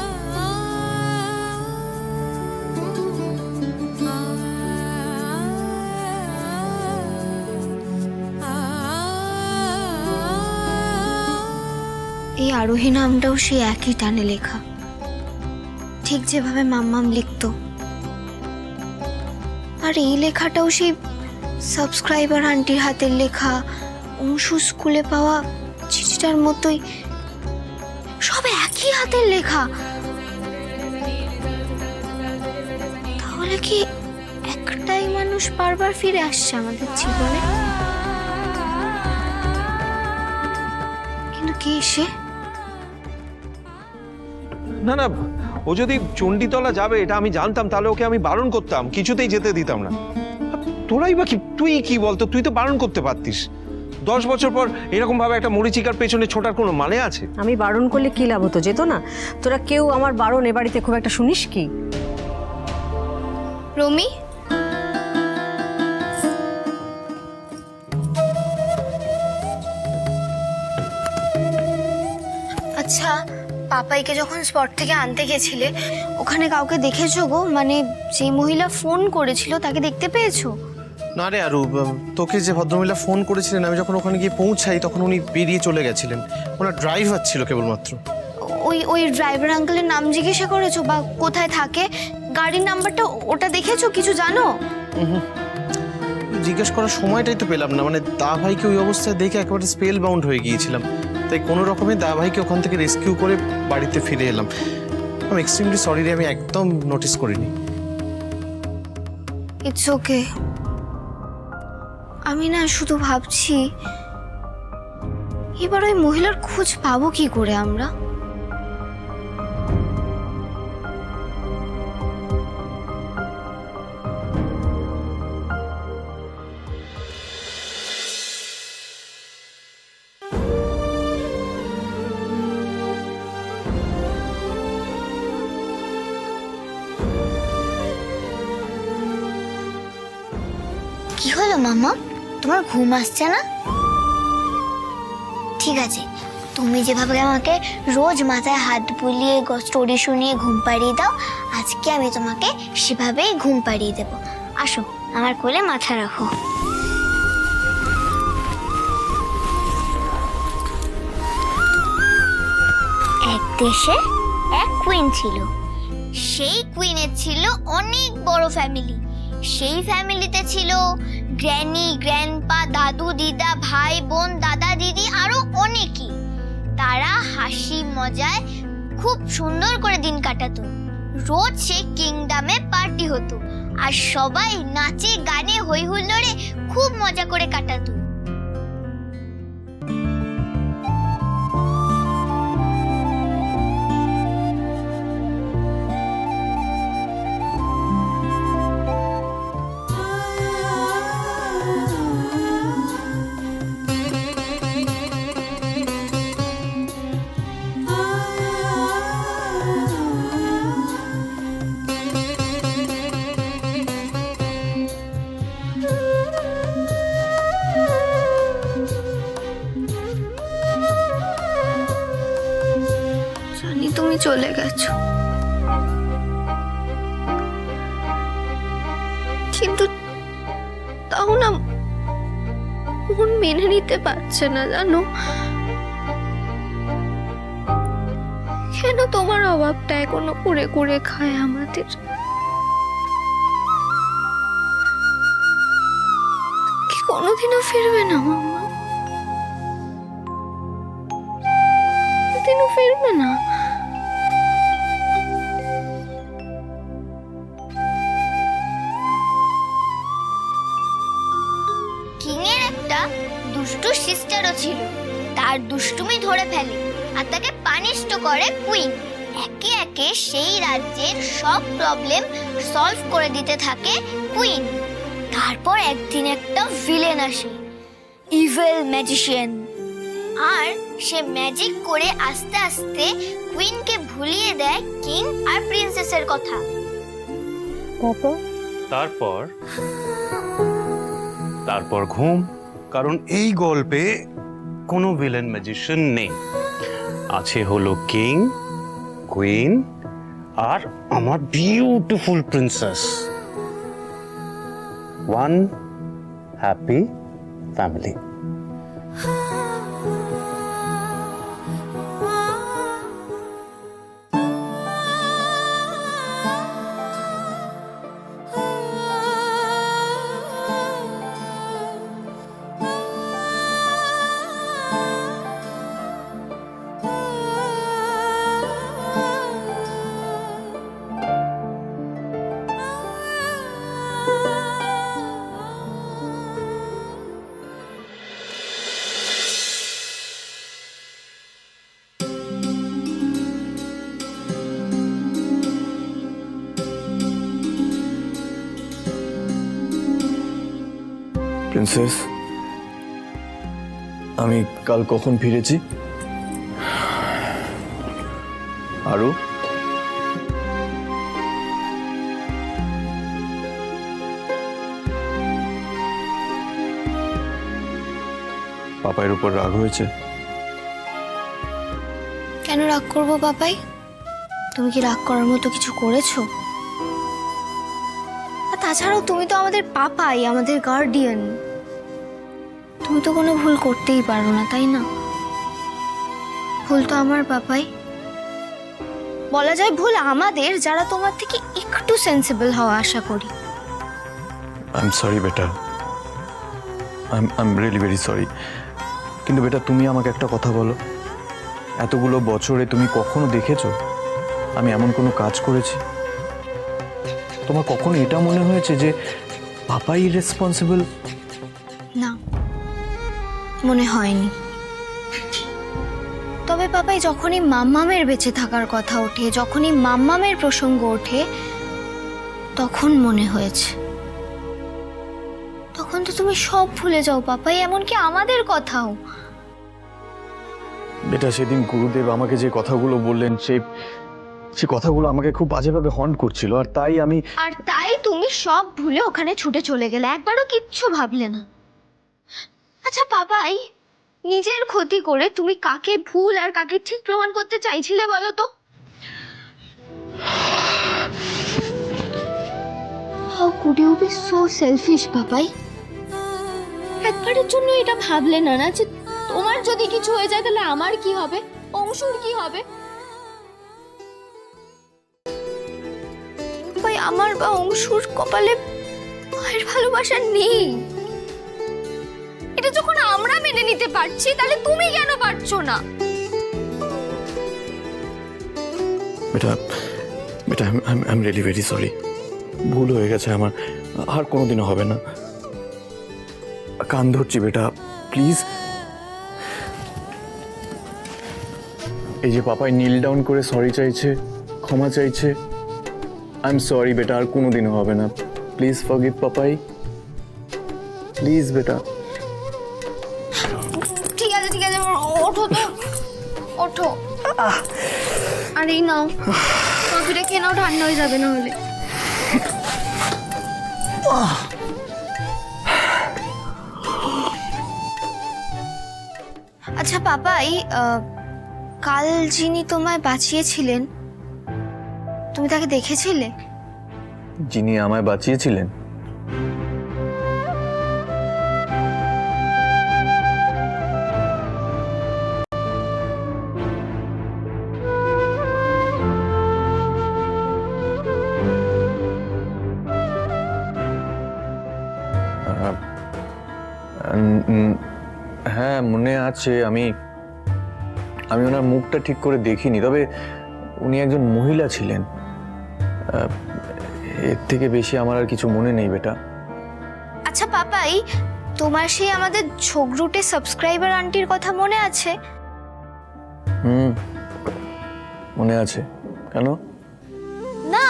এই আরোহী নামটাও সেই একই টানে লেখা, ঠিক যেভাবে মাম্মাম লিখতো। আর এই লেখাটাও সেই সাবস্ক্রাইবার আন্টির হাতের লেখা, অংশু স্কুলে পাওয়া চিঠিটার মতোই, সব একই হাতের লেখা। তাহলে কি একটাই মানুষ বারবার ফিরে আসছে আমাদের জীবনে? কিন্তু কে সে? না না, ও যদি চণ্ডীতলা যাবে এটা আমি জানতাম, তাহলে ওকে আমি বারণ করতাম, কিছুতেই যেতে দিতাম না। তোরাই বা কি, তুই কি বলতো, তুই তো বারণ করতে পারতিস। 10 বছর পর এরকম ভাবে একটা মরিচিকার পেছনে ছোটার কোনো মানে আছে? আমি বারণ করলে কি লাভ হতো, যেত না? তোরা কেউ আমার বারণ এ বাড়িতে খুব একটা শুনিস কি? রমি, আচ্ছা, পাপাইকে যখন স্পট থেকে আনতে গেছিলে ওখানে কাউকে দেখেছো গো? মানে যে মহিলা ফোন করেছিল তাকে দেখতে পেয়েছো? না রে আরু, তোকে যে ভদ্রমহিলা ফোন করেছিলেন, আমি যখন ওখানে গিয়ে পৌঁছাই তখন উনি বেরিয়ে চলে গেছিলেন। ওনার ড্রাইভার ছিল কেবলমাত্র। ওই ড্রাইভার আঙ্কেলের নাম জিজ্ঞাসা করেছো বা কোথায় থাকে, গাড়ির নাম্বারটা ওটা দেখেছো, কিছু জানো? জিজ্ঞেস করার সময়টাই তো পেলাম না। মানে দা ভাইকে ওই অবস্থায় দেখে একেবারে স্পেল বাউন্ড হয়ে গিয়েছিলাম। তাই কোনো রকমে দা ভাইকে ওখান থেকে রেস্কিউ করে বাড়িতে ফিরে এলাম। আমি এক্সট্রিমলি সরি রে, আমি একদম নোটিস করিনি। It's okay. আমি না শুধু ভাবছি এবার ওই মহিলার খোঁজ পাবো কি করে আমরা? কি হলো মামা, তোমার ঘুম আসছে না? ঠিক আছে, তুমি যেভাবে আমাকে রোজ মাথায় হাত বুলিয়ে স্টোরি শুনিয়ে ঘুম পাড়িয়ে দাও, আজকে আমি তোমাকে সেভাবেই ঘুম পাড়িয়ে দেব। আসো, আমার কোলে মাথা রাখো। এক দেশে এক কুইন ছিল। সেই কুইনের ছিল অনেক বড় ফ্যামিলি। সেই ফ্যামিলিতে ছিল গ্র্যানি, গ্র্যান্ডপা, দাদু, দিদা, ভাই বোন, দাদা, দিদি, আরো অনেকেই। তারা হাসি মজায় খুব সুন্দর করে দিন কাটাতো। রোজ সেই কিংডমে পার্টি হতো আর সবাই নাচে গানে হই হুল্লোড়ে খুব মজা করে কাটাতো। তুমি চলে গেছো, কিন্তু তাও না মন মেনে নিতে পারছে না, জানো? কেন তোমার অভাবটা এখনো করে করে খায় আমাদের? কি কোনোদিনও ফিরবে না মাম্মা? কোনোদিনও ফিরবে না? কিংয়ের একটা দুষ্টু সিস্টারও ছিল। তার দুষ্টুমি ধরে ফেলে আর তাকে পানিশড করে কুইন। একে একে সেই রাজ্যের সব প্রবলেম সলভ করে দিতে থাকে কুইন। তারপর একদিন একটা ভিলেন আসে, ইভিল ম্যাজিশিয়ান, আর সে ম্যাজিক করে আস্তে আস্তে কুইনকে ভুলিয়ে দেয় কিং আর প্রিন্সেসের কথা। তারপর ঘুম, কারণ এই গল্পে কোনো ভিলেন ম্যাজিশিয়ান নেই, আছে হলো কিং, কুইন আর আমার beautiful princess. One happy family. Princess, আমি কাল কখন ফিরেছি? আরো পাপাইয়ের উপর রাগ হয়েছে? কেন রাগ করবো পাপাই? তুমি কি রাগ করার মতো কিছু করেছো? আর তাছাড়াও তুমি তো আমাদের পাপাই, আমাদের গার্ডিয়ান। তুমি তো কোনো ভুল করতেই পারো না, তাই না? ভুল তো আমার পাপাই। বলা যায় ভুল আমাদের, যারা তোমার থেকে একটু সেন্সিবল হওয়া আশা করি। আই এম সরি বেটা, I am really very sorry. কিন্তু বেটা, তুমি আমাকে একটা কথা বলো, এতগুলো বছরে তুমি কখনো দেখেছো আমি এমন কোনো কাজ করেছি? তোমার কখনো এটা মনে হয়েছে যে পাপাই রেসপন্সিবল? না, মনে হয়নি। তবে পাপাই যখনই মাম্মামের বেঁচে থাকার কথা ওঠে, যখনই মাম্মামের প্রসঙ্গ ওঠে, তখন মনে হয়েছে। তখন তো তুমি সব ভুলে যাও পাপাই, এমনকি আমাদের কথাও। বেটা, সেদিন গুরুদেব আমাকে যে কথাগুলো বললেন, সে কথাগুলো আমাকে খুব বাজেভাবে হন্ট করছিল, আর তাই তুমি সব ভুলে ওখানে ছুটে চলে গেলে, একবারও কিচ্ছু ভাবলে না। আচ্ছা পাপাই, নিজের ক্ষতি করে তুমি কাকে ভুল আর কাকে ঠিক প্রমাণ করতে চাইছিলে বলো তো? How could you be so selfish, Papai? একবারের জন্য এটা ভাবলে না যে তোমার যদি কিছু হয়ে যায় তাহলে আমার কি হবে, অংশুর কি হবে? ভাই, আমার বা অংশুর কপালে মায়ের ভালোবাসা নেই। এটা যখন আমরা মেনে নিতে পারছি, তাহলে তুমি কেন পারছো না? বেটা, I am really very sorry. ভুল হয়ে গেছে আমার, আর কোনোদিনও হবে না। কান ধরছি বেটা, প্লিজ। এই যে পাপাই নীল ডাউন করে সরি চাইছে, ক্ষমা চাইছে, আই এম সরি বেটা, আর কোনোদিনও হবে না। প্লিজ ফরগিভ পাপাই, প্লিজ বেটা। ঠিক আছে, ওঠো তো, ওঠো। আর এই নাও, কফিটা খেয়ে নাও, ঠান্ডা হয়ে যাবে না হলে। আচ্ছা পাপাই, কাল যিনি তোমায় বাঁচিয়েছিলেন, তুমি তাকে দেখেছিলে? যিনি আমায় বাঁচিয়েছিলেন? মনে আছে, আমি ওনার মুখটা ঠিক করে দেখিনি, তবে উনি একজন মহিলা ছিলেন। এর থেকে বেশি আমার আর কিছু মনে নেই বেটা। আচ্ছা পাপাই, তোমার সেই আমাদের ঝগড়ুটে সাবস্ক্রাইবার আন্টির কথা মনে আছে? মনে আছে। কেন? না,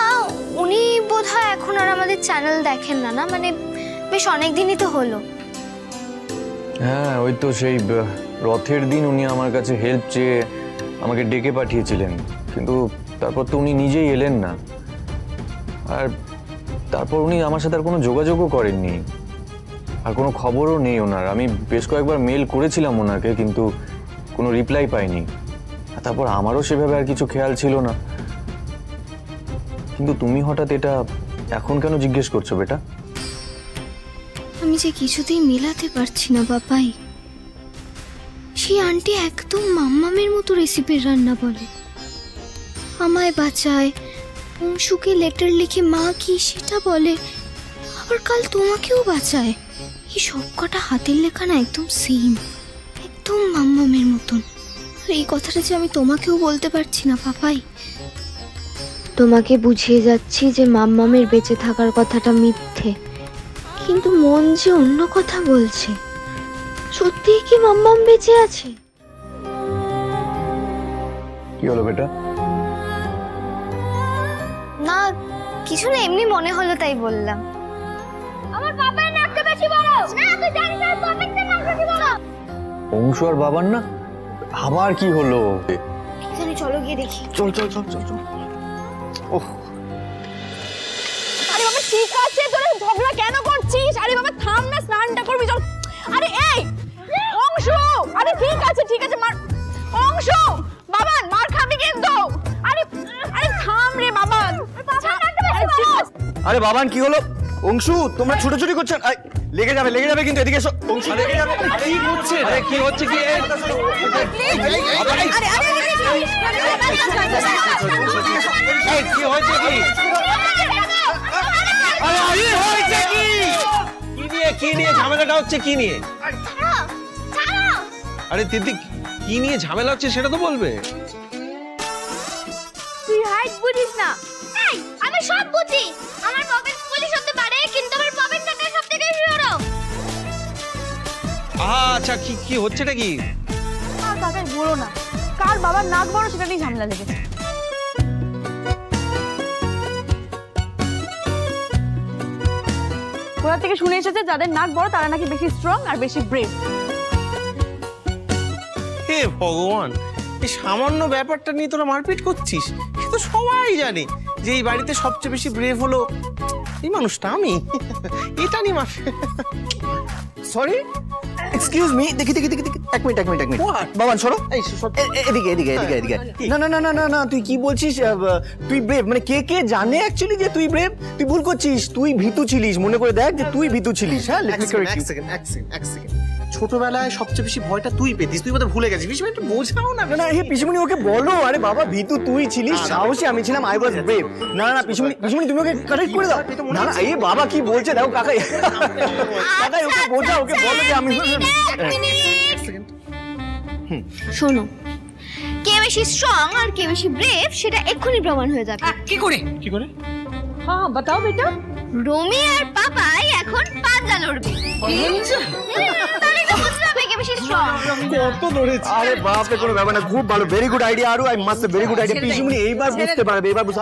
উনি বোধহয় এখন আর আমাদের চ্যানেল দেখেন না, না মানে বেশ অনেক দিনই তো হলো। হ্যাঁ, ওই তো সেই রথের দিন উনি আমার কাছে হেল্প চেয়ে আমাকে ডেকে পাঠিয়েছিলেন, কিন্তু তারপর তো উনি নিজেই এলেন না। আর তারপর উনি আমার সাথে আর কোনো যোগাযোগও করেননি, আর কোনো খবরও নেই ওনার। আমি বেশ কয়েকবার মেল করেছিলাম ওনাকে, কিন্তু কোনো রিপ্লাই পাইনি। আর তারপর আমারও সেভাবে আর কিছু খেয়াল ছিল না। কিন্তু তুমি হঠাৎ এটা এখন কেন জিজ্ঞেস করছো বেটা? আমি যে কিছুতেই মেলাতে পারছি না পাপাই। সেই আন্টি একদম মাম্মামের মতো রেসিপির রান্না বলে, আমায় বাঁচায়, অংশুকে লেটার লিখে মা কি সেটা বলে, আবার কাল তোমাকেও বাঁচায়। এই সব কটা হাতের লেখা না একদম সেম, একদম মাম্মামের মতন। আর এই কথাটা যে আমি তোমাকেও বলতে পারছি না পাপাই। তোমাকে বুঝিয়ে যাচ্ছি যে মাম্মামের বেঁচে থাকার কথাটা মিথ্যে, কিন্তু মন যে অন্য কথা বলছে। সত্যিই কি মাম্মাম বেঁচে আছে? কি হলো বেটা? না কিছু না, এমনি মনে হলো তাই বললাম। আমার পাপার নাকটা বেশি বড়। না তুই জানিস না পাপার নাক বেশি বড়। অংশু আর বাবার না? আবার কি হলো? এখানে চলো গিয়ে দেখি। চল চল চল চল চল। ওহ, আরে বাবা ঠিক আছে, তোরা ঝগড়া কেন করছিস? আরে বাবা থাম না, স্নানটা করবি চল। আরে এই অংশু, আরে ঠিক আছে মার। অংশু বাবান মার খাবি কিন্তু। আরে আরে থাম রে বাবান। আরে বাবান কি হলো? অংশু তোমরা ছুটোছুটি করছেন, লেগে যাবে কিন্তু, এদিকে এসো। অংশু লেগে যাবে। কি হচ্ছে? আরে কি হচ্ছে কি? কি হয়েছে কি? কি নিয়ে ঝামেলাটা হচ্ছে? কি নিয়ে? আরে দিদি, কি নিয়ে ঝামেলা হচ্ছে সেটা তো বলবে। তুই হাইট বুঝিস না। এই আমি সব বুঝি। আমার পকেট পুলিশ হতে পারে, কিন্তু আমার পকেট টাকা সবথেকে বড়। আচ্ছা কি হচ্ছেটা কি? আর তাদের বলো না, কার বাবার নাক বড় সেটা নিয়ে ঝামেলা লেগেছে। ওরা থেকে শুনে এসেছে যাদের নাক বড় তারা নাকি বেশি স্ট্রং আর বেশি ব্রেভ। হে ভগবান, এই সামান্য ব্যাপারটা নিয়ে তোরা মারপিট করছিস? সে তো সবাই জানে যে এই বাড়িতে সবচেয়ে বেশি ব্রেভ হলো এই মানুষটা, আমি। এটা নিয়ে সরি, এক্সকিউজ মি, দেখি এক মিনিট বাবান সরো। এদিকে। না তুই কি বলছিস? তুই ব্রেভ মানে কে জানে অ্যাকচুয়ালি যে তুই ব্রেভ? তুই ভুল করছিস, তুই ভীতু ছিলিস। মনে করে দেখ যে তুই ভীতু ছিলিস। হ্যাঁ, এক সেকেন্ড। ছোটবেলায় সবচেয়ে বেশি ভয়টা তুই পেতিস, তুই বোধহয় ভুলে গেছিস। পিসিমণি একটু বোঝাও না। না হে পিসিমণি, ওকে বলো। আরে বাবা ভীতু তুই ছিলিস, সাহসী আমি ছিলাম, আই ওয়াজ ব্রেভ। না পিসিমণি তুমি ওকে কারেক্ট করে দাও। না এই বাবা কি বলছে দেখো কাকা। ওকে বোঝাও, ওকে বলো যে আমি। শোনো, কে বেশি স্ট্রং আর কে বেশি ব্রেভ সেটা এক্ষুনি প্রমাণ হয়ে যাবে। কি করে? হ্যাঁ বাতাও বেটা। রমি আর পাপাই এখন পাঞ্জা লড়বে। তাহলে তো বুঝতে হবে কে বেশি স্ট্রং। কত ধরেছি। আরে বাপ রে, কোনো ব্যাপার না, খুব ভালো, ভেরি গুড আইডিয়া। আরো I must very good idea. পিসিমণি এইবার বুঝতে পারবে, এবার বুঝ।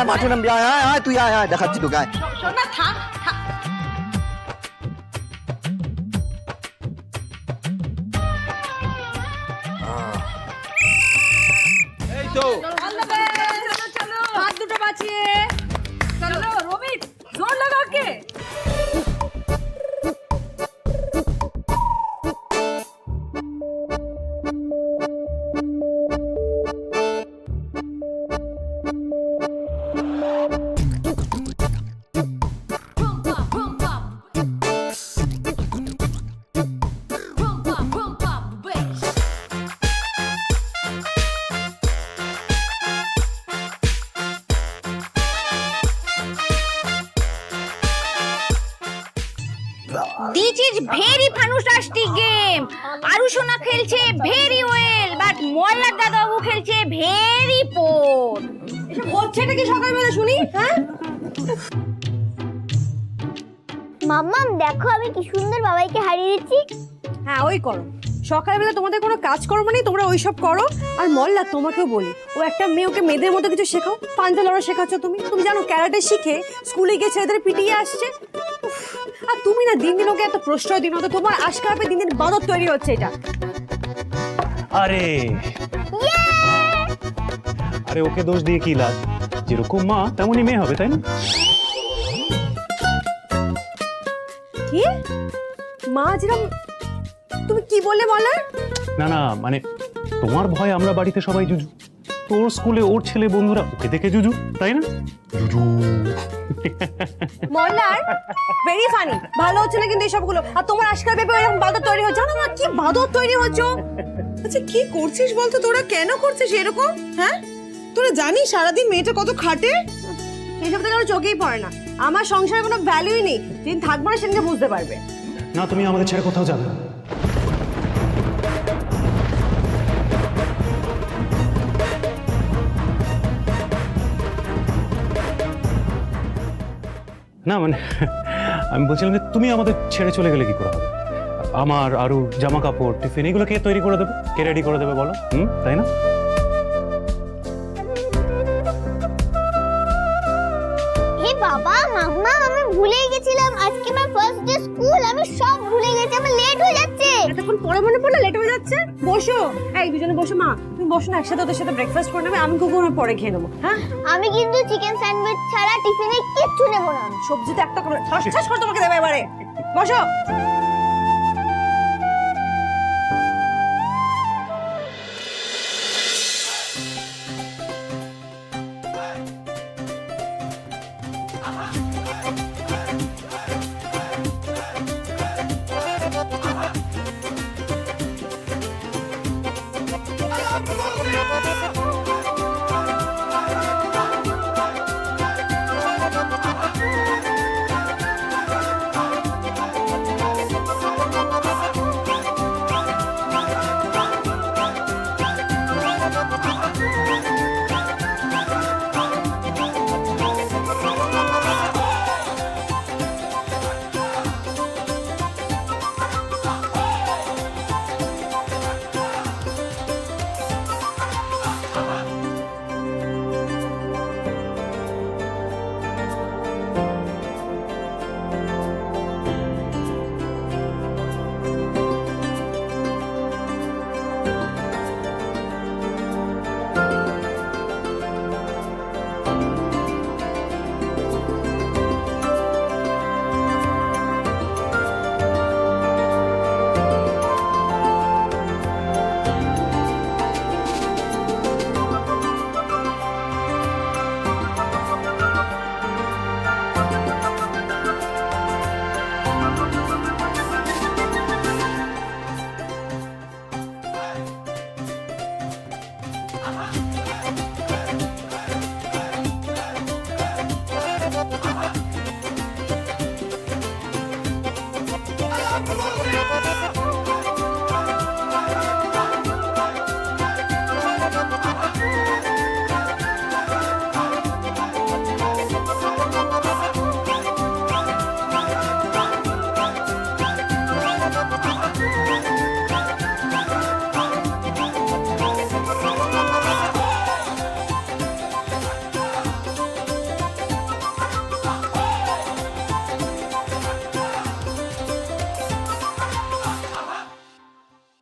মাঠে নামবি, আয় তুই আয় দেখাচ্ছি তো গায়। শোনা থাক। এই তো চলো হাত দুটো বাঁচিয়ে চলো। রবি জোর লাগা কে? This is very fantastic game. আরুষোনা খেলছে ভেরি ওয়েল, বাট মল্লার দাদাবাবু খেলছে ভেরি পোর। হচ্ছেটা কি সকালবেলা শুনি? হ্যাঁ মাম্মাম দেখো আমি কি সুন্দর বাবাইকে হারিয়ে দিচ্ছি। হ্যাঁ ওই করো, সকালবেলা তোমাদের কোনো কাজ করবো না, তোমরা ওইসব করো। আর মল্লা তোমাকেও বলি, ও একটা মেয়ে, ওকে মেয়েদের মতো কিছু শেখাও। পাঞ্জা লড়া শেখাচ্ছ তুমি, তুমি জানো ক্যারাটে শিখে স্কুলে গিয়ে ছেলেদের পিটিয়ে আসছে। উফ, আর তুমি না দিন দিন ওকে এত প্রশ্রয় দিন, তো তোমার আজকাল দিন দিন বাদত তৈরি হচ্ছে এটা। আরে আরে ওকে দোষ দিয়ে কি লাভ? যেরকম মা তেমনই মেয়ে হবে, তাই না? কি মা যেরকম? তুমি কি বললে মল্লা? না না, মানে তোমার ভয় আমরা বাড়িতে সবাই জুজু, তোর স্কুলে ওর ছেলে বন্ধুরা ওকে দেখে জুজু, তাই না? জুজু। মল্লার ভেরি ফানি, ভালো হচ্ছে না কিন্তু এইসবগুলো। আর তোমার আজকাল ভেবে এরকম বাদত তৈরি হচ্ছে, জানো না কি বাদত তৈরি হচ্ছে? আচ্ছা কি করছিস বলতো, তোরা কেন করছিস এরকম? হ্যাঁ তোরা জানিস সারাদিন মেয়েটা কত খাটে? এইসব তো কারো চোখেই পড়ে না। আমার সংসারে কোনো ভ্যালুই নেই, যেদিন থাকবো না সেদিনকে বুঝতে পারবে। না, তুমি আমাদের ছেড়ে কোথাও যাবে না। না মানে আমি বলছিলাম যে তুমি আমাদের ছেড়ে চলে গেলে কি করে হবে? আমার আরও জামা কাপড়, টিফিন এগুলো কে তৈরি করে দেবে, কে রেডি করে দেবে বলো? তাই না? হে বাবা মাম্মা, আমি ভুলেই গেছিলাম আজকে আমার ফার্স্ট ডে স্কুল। আমি সব ভুলে গেছি, আমার লেট হয়ে যাচ্ছে। এতক্ষণ পরে মনে পড়লো লেট হয়ে যাচ্ছে? বসো, এই দুজনে বসো। মা তুমি বসো না, একসাথে ওদের সাথে ব্রেকফাস্ট করে নেবে, আমি কুকুর পরে খেয়ে নেবো। হ্যাঁ আমি কিন্তু চিকেন স্যান্ডউইচ ছাড়া টিফিনে কিচ্ছু নেব না। সবজিতে একটা করে ঠাস ঠাস করে তোমাকে দেবে এবারে। বসো।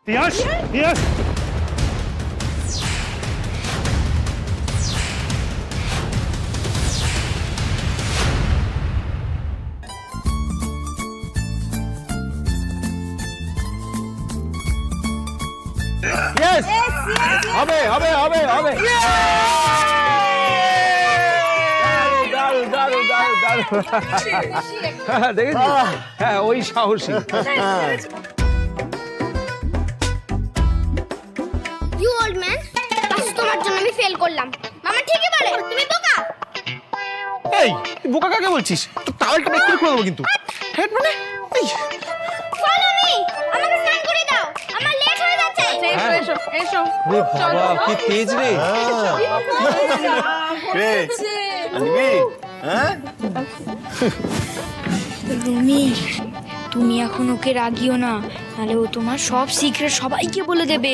Yes, yes. Yes! হবে হবে হবে হবে। দারুণ দারুণ দারুণ দারুণ। দেখেছিস? হ্যাঁ ওই সাহসী। ইউ ওল্ড ম্যান, আজ তোমার জন্য আমি ফেল করলাম। মামা ঠিকই বলে, তুমি বোকা। এই বোকা কাকে বলছিস? তো তাওয়ালটা বের করে দেবো কিন্তু। হেড মানে ফলো মি, আমাকে স্নান করে দাও, আমার লেট হয়ে যাচ্ছে। এসো এসো বাবা কি তেজ রে। রুমি, তুমি এখন ওকে রাগিও না, নাহলে ও তোমার সব সিক্রেট সবাইকে বলে দেবে।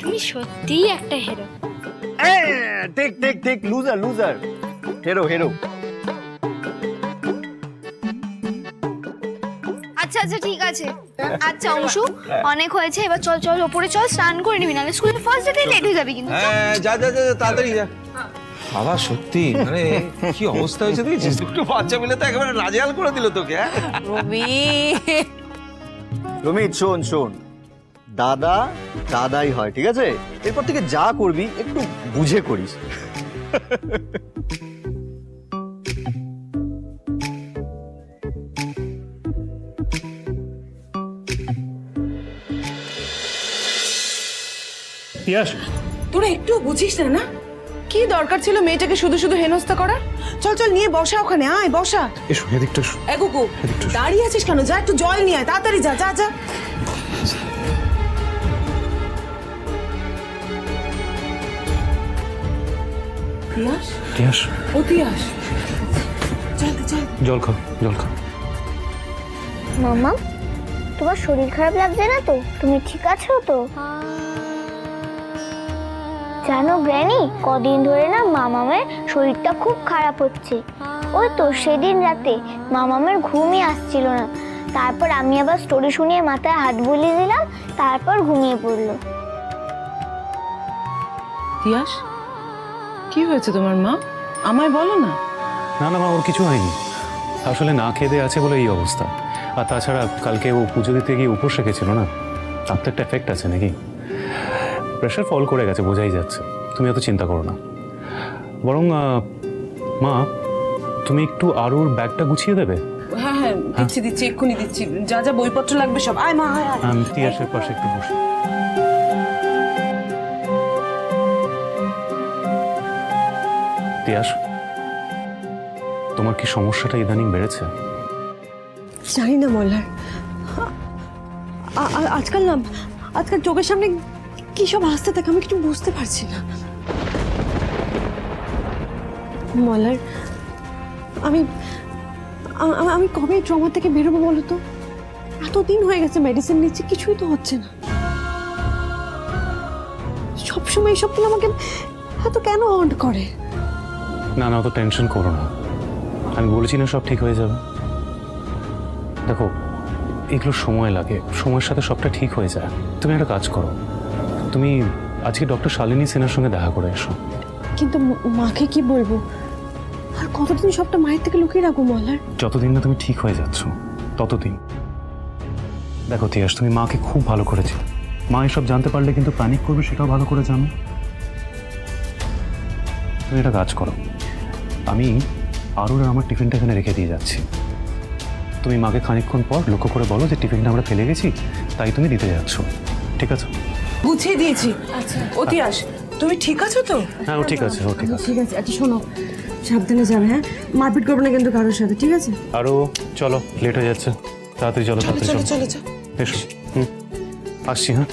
তুমি সত্যিই একটা হিরো। ঠিক ঠিক ঠিক, লুজার লুজার, হেরো হেরো। আচ্ছা আচ্ছা ঠিক আছে। আচ্ছা অংশু, অনেক হয়েছে, এবার চল চল ওপরে চল, স্নান করে নিবি, নাহলে স্কুলে ফার্স্ট ডে লেট হয়ে যাবে কিন্তু। হ্যাঁ যা যা যা তাড়াতাড়ি যা। বাবা সত্যি মানে কি অবস্থা হয়েছে দেখছিস? দুটো বাচ্চা মিলে তো একেবারে রাজেহাল করে দিল তোকে। রমিত শোন শোন, দাদা দাদাই হয়, ঠিক আছে? এরপর থেকে যা করবি একটু বুঝে করিস। তিয়াস, তোরা একটু বুঝিস না না? কি দরকার ছিল মেয়েটাকে শুধু শুধু হেনস্থা করা? চল চল নিয়ে বসা ওখানে, আয় বসা। এসো এদিকটা এসো। এ কুকু, দাঁড়িয়ে আছিস কেন? যা একটু জল নিয়ে আয়, তাড়াতাড়ি যা যা যা। তিয়াস, তিয়াস, ও তিয়াস, চল চল। জল খাও জল খাও। মামা, তোমার শরীর খারাপ লাগছে না তো? তুমি ঠিক আছো তো? জানো গ্র্যানি, কদিন ধরে না মামামের শরীরটা খুব খারাপ হচ্ছে। ওই তো সেদিন রাতে মামামের ঘুমই আসছিল না, তারপর আমি আবার স্টোরি শুনিয়ে মাথায় হাত বুলিয়ে দিলাম, তারপর ঘুমিয়ে পড়লো। তিয়াস, কি হয়েছে তোমার মা? আমায় বলো না। না না মা, ওর কিছু হয়নি, আসলে না খেয়ে আছে বলে এই অবস্থা। আর তাছাড়া কালকে ও পুজো দিতে গিয়ে উপোস রেখেছিল না, তার তো একটা এফেক্ট আছে নাকি। প্রেশার ফল করে গেছে, বোঝাই যাচ্ছে। তুমি এত চিন্তা করো না। বরং মা, তুমি একটু আরুর ব্যাগটা গুছিয়ে দেবে? হ্যাঁ হ্যাঁ, দিচ্ছি দিচ্ছি, এক্ষুনি দিচ্ছি। যা যা বইপত্র লাগবে সব। আয় মা আয় আয়। আমি তিয়াসের পাশে একটু বসে। তিয়াস, তোমার কি সমস্যাটা ইদানিং বেড়েছে? জানি না মল্লার, আজকাল না, আজকাল চোখের সামনে কি সব আসতে থাকে, আমি কিছু বুঝতে পারছি না। মল্লার, আমি আমি কবে ট্রমা থেকে বেরোবো বলো তো? এতদিন হয়ে গেছে মেডিসিন নিচ্ছি, কিছুই তো হচ্ছে না। সবসময় এইসবগুলো আমাকে এত কেন হন্ট করে? না না, অত টেনশন করো না, আমি বলেছি না সব ঠিক হয়ে যাবে। দেখো, এগুলো সময় লাগে, সময়ের সাথে সবটা ঠিক হয়ে যায়। তুমি একটা কাজ করো, তুমি আজকে ডক্টর শালিনী সিনহার সঙ্গে দেখা করে এসো। কিন্তু মাকে কি বলবো? আর কতদিন সবটা মায়ের থেকে লুকিয়ে রাখবো মল্লার? যতদিন না তুমি ঠিক হয়ে যাচ্ছ ততদিন। দেখো তিয়াস, তুমি মাকে খুব ভালো করেছো, মা এসব জানতে পারলে কিন্তু প্যানিক করবে, সেটাও ভালো করে জানো। তুমি একটা কাজ করো, আমি আরুর আর আমার টিফিনটা এখানে রেখে দিয়ে যাচ্ছি। তুমি মাকে খানিকক্ষণ পর লক্ষ্য করে বলো যে টিফিনটা আমরা ফেলে গেছি, তাই তুমি দিতে যাচ্ছ, ঠিক আছে? গুছিয়ে দিয়েছি। আচ্ছা ও তিয়াস, তুমি ঠিক আছো তো? হ্যাঁ ও ঠিক আছে, ও ঠিক আছে। ঠিক আছে, আচ্ছা শোনো, সাবধানে যাবে, হ্যাঁ? মারপিট করবে না কিন্তু কারোর সাথে, ঠিক আছে? আরও চলো, লেট হয়ে যাচ্ছে, তাড়াতাড়ি চলো, তাড়াতাড়ি চলো চলো, চলো চলো। এসো। আসছি, হ্যাঁ।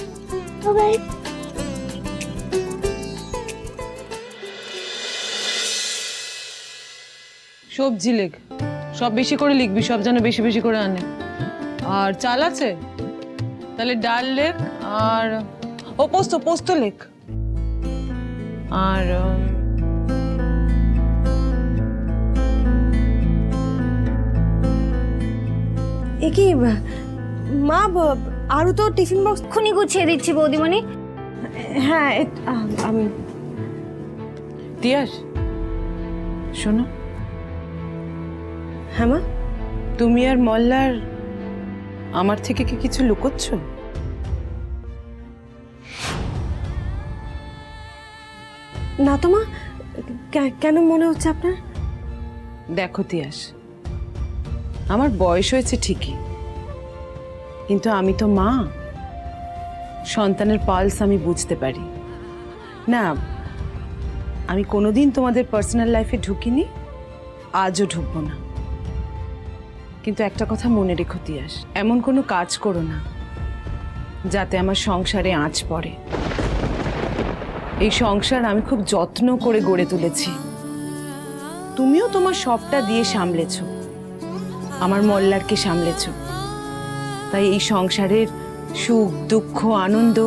সবজি লেখ, সব বেশি করে লিখবি, সব যেন বেশি বেশি করে আনে। আর চাল আছে তাহলে ডাল লেখ, আর ও পোস্ত, পোস্ত লেখ। আর এ কি মা, আরও তো টিফিন বক্স খুনি গুছিয়ে দিচ্ছি বৌদিমণি। হ্যাঁ আমি। তিয়াস শোনো। হ্যাঁ মা? তুমি আর মল্লার আমার থেকে কি কিছু লুকোচ্ছ? না তো মা, কেন মনে হচ্ছে আপনার? দেখো তিয়াস, আমার বয়স হয়েছে ঠিকই, কিন্তু আমি তো মা, সন্তানের পালস আমি বুঝতে পারি না। আমি কোনোদিন তোমাদের পার্সোনাল লাইফে ঢুকিনি, আজও ঢুকবো না। কিন্তু একটা কথা মনে রেখো তিয়াস, এমন কোনো কাজ করো না যাতে আমার সংসারে আঁচ পড়ে। এই সংসার আমি খুব যত্ন করে গড়ে তুলেছি, তুমিও তোমার সবটা দিয়ে সামলেছ, আমার মল্লারকে সামলেছ, তাই এই সংসারের সুখ দুঃখ আনন্দ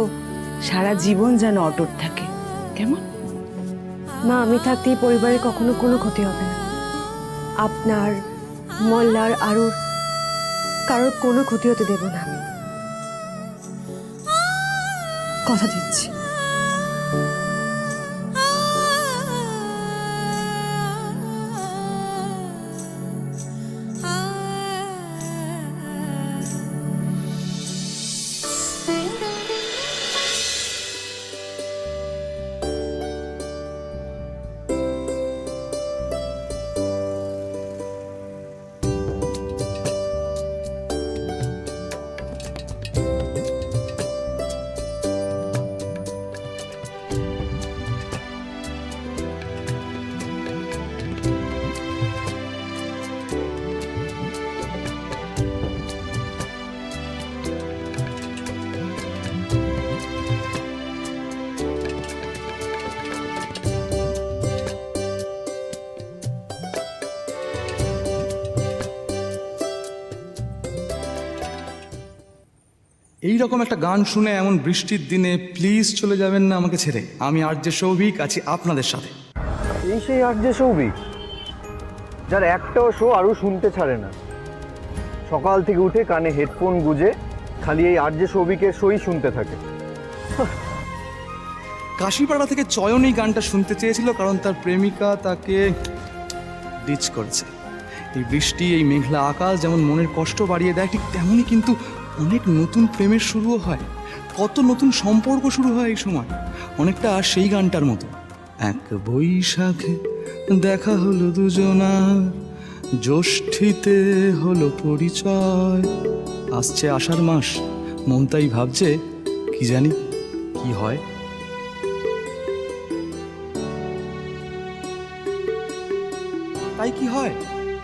সারা জীবন যেন অটুট থাকে। কেমন? মা, আমি থাকতে এই পরিবারে কখনো কোনো ক্ষতি হবে না। আপনার, মল্লার, আরুর কারোর কোনো ক্ষতি হতে দেব না আমি, কথা দিচ্ছি। এই রকম একটা গান শুনে এমন বৃষ্টির দিনে প্লিজ চলে যাবেন না আমাকে ছেড়ে। আমি আরজে সৌভিক আছি আপনাদের সাথে। এই সেই আরজে সৌভিক যার একটাও শো আরও শুনতে ছাড়ে না। সকাল থেকে উঠে কানে হেডফোন গুজে খালি এই আরজে সৌভিকের শোই শুনতে থাকে। কাশিপাড়া থেকে চয়ন এই গানটা শুনতে চেয়েছিল কারণ তার প্রেমিকা তাকে ডিচ করেছে। এই বৃষ্টি, এই মেঘলা আকাশ যেমন মনের কষ্ট বাড়িয়ে দেয়, ঠিক তেমনই কিন্তু অনেক নতুন প্রেমের শুরুও হয়, কত নতুন সম্পর্ক শুরু হয় এই সময়। অনেকটা সেই গানটার মতো। এক বৈশাখে দেখা হলো দুজনার, জ্যৈষ্ঠীতে হলো পরিচয়, আসছে আষাঢ় মাস, মন তাই ভাবছে কি জানি কি হয়। তাই কি হয়,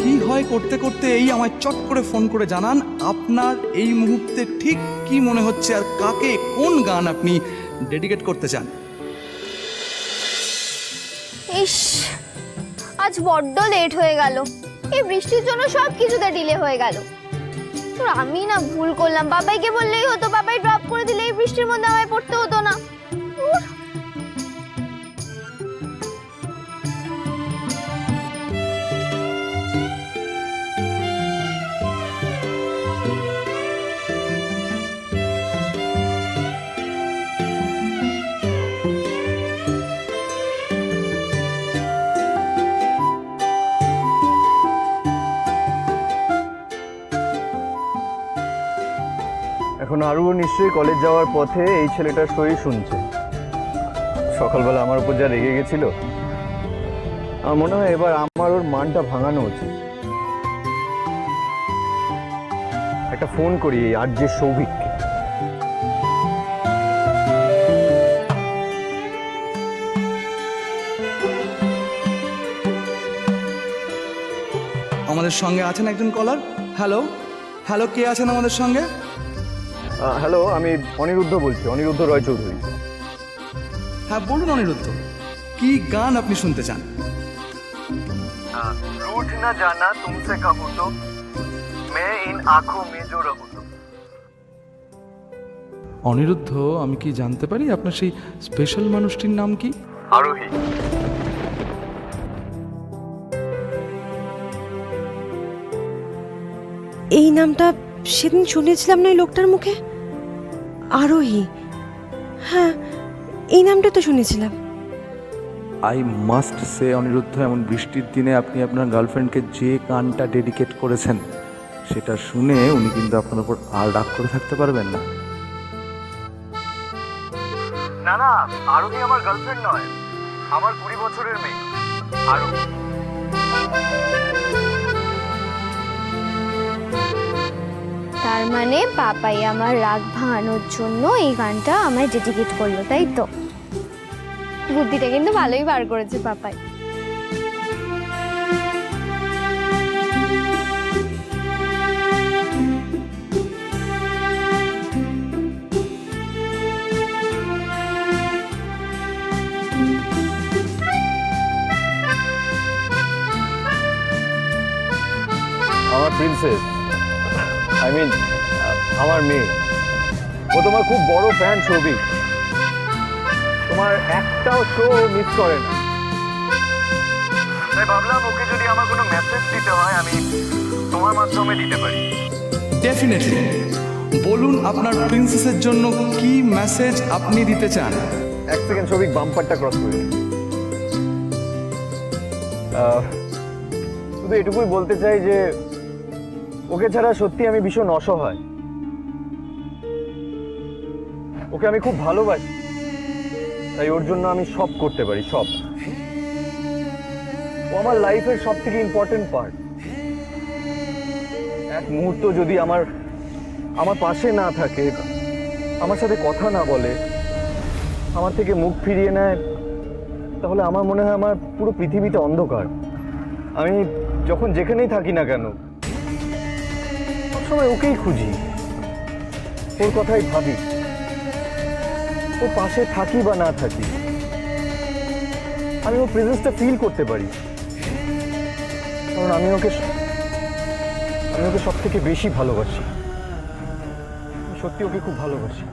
কি হয় করতে করতে এই আমায় চট করে ফোন করে জানান আপনার এই মুহূর্তে ঠিক কি মনে হচ্ছে আর কাকে কোন গান আপনি ডেডিকেট করতে চান। ইস, আজ বড্ড লেট হয়ে গেল। এই বৃষ্টির জন্য সব কিছুতে ডিলে হয়ে গেল। তোর আমি না ভুল করলাম, বাবাইকে বললেই হতো, বাবাই ড্রপ করে দিলে এই বৃষ্টির মধ্যে আমায় পড়তে হতো না। এখন আরও নিশ্চয়ই কলেজ যাওয়ার পথে এই ছেলেটার শোই শুনছে। সকালবেলা আমার উপর যা রেগে গেছিল, আমার মনে হয় এবার আমার ওর মানটা ভাঙানো উচিত। একটা ফোন করি এই আরজে সৌভিককে। আমাদের সঙ্গে আছেন একজন কলার। হ্যালো হ্যালো, কে আছেন আমাদের সঙ্গে? হ্যালো, আমি অনিরুদ্ধ বলছি, অনিরুদ্ধ রয় চৌধুরী। হ্যাঁ বলুন অনিরুদ্ধ, কি গান আপনি শুনতে চান? रूठ न जाना तुमसे कहूँ तो मैं इन आँखों में जो रहूँ तो। অনিরুদ্ধ, আমি কি জানতে পারি আপনার সেই স্পেশাল মানুষটির নাম কি? আরোহী। এই নামটা সেদিন শুনেছিলাম না এই লোকটার মুখে, আরোহী। হ্যাঁ, এই নামটা তো শুনেছিলাম। আই মাস্ট সে অনিরুদ্ধ, এমন বৃষ্টির দিনে আপনি আপনার গার্লফ্রেন্ডকে যে গানটা ডেডিকেট করেছেন সেটা শুনে উনি কিন্তু আপনার উপর আর রাগ করে থাকতে পারবেন না। না না, আরোহী আমার গার্লফ্রেন্ড নয়, আমার 20 বছরের মেয়ে আরোহী। তার মানে পাপাই আমার রাগ ভাঙানোর জন্য এই গানটা আমায় ডেডিকেট করলো, তাই তো? বুদ্ধিটা কিন্তু ভালোই বার করেছে পাপাই। প্রিন্সেস, আই মিন আমার মেয়ে, ও তোমার খুব বড় ফ্যান সৌভিক। তোমার একটাও শো মিস করে না। তাই ভাবলাম ওকে যদি আমার কোনো মেসেজ দিতে হয় আমি তোমার মাধ্যমে দিতে পারি। ডেফিনেটলি, বলুন আপনার প্রিন্সেসের জন্য কি মেসেজ আপনি দিতে চান। এক সেকেন্ড সৌভিক, বাম্পারটা ক্রস করে নিই। শুধু এটুকুই বলতে চাই যে ওকে ছাড়া সত্যি আমি ভীষণ অসহায়। ওকে আমি খুব ভালোবাসি, তাই ওর জন্য আমি সব করতে পারি, সব। ও আমার লাইফের সব থেকে ইম্পর্টেন্ট পার্ট। এক মুহূর্ত যদি আমার পাশে না থাকে, আমার সাথে কথা না বলে, আমার থেকে মুখ ফিরিয়ে নেয়, তাহলে আমার মনে হয় আমার পুরো পৃথিবীটা অন্ধকার। আমি যখন যেখানেই থাকি না কেন সবসময় ওকেই খুঁজি, ওর কথাই ভাবি, ওর পাশে থাকি বা না থাকি আমি ওর প্রেজেন্সটা ফিল করতে পারি, কারণ আমি ওকে সব থেকে বেশি ভালোবাসি। সত্যি ওকে খুব ভালোবাসি।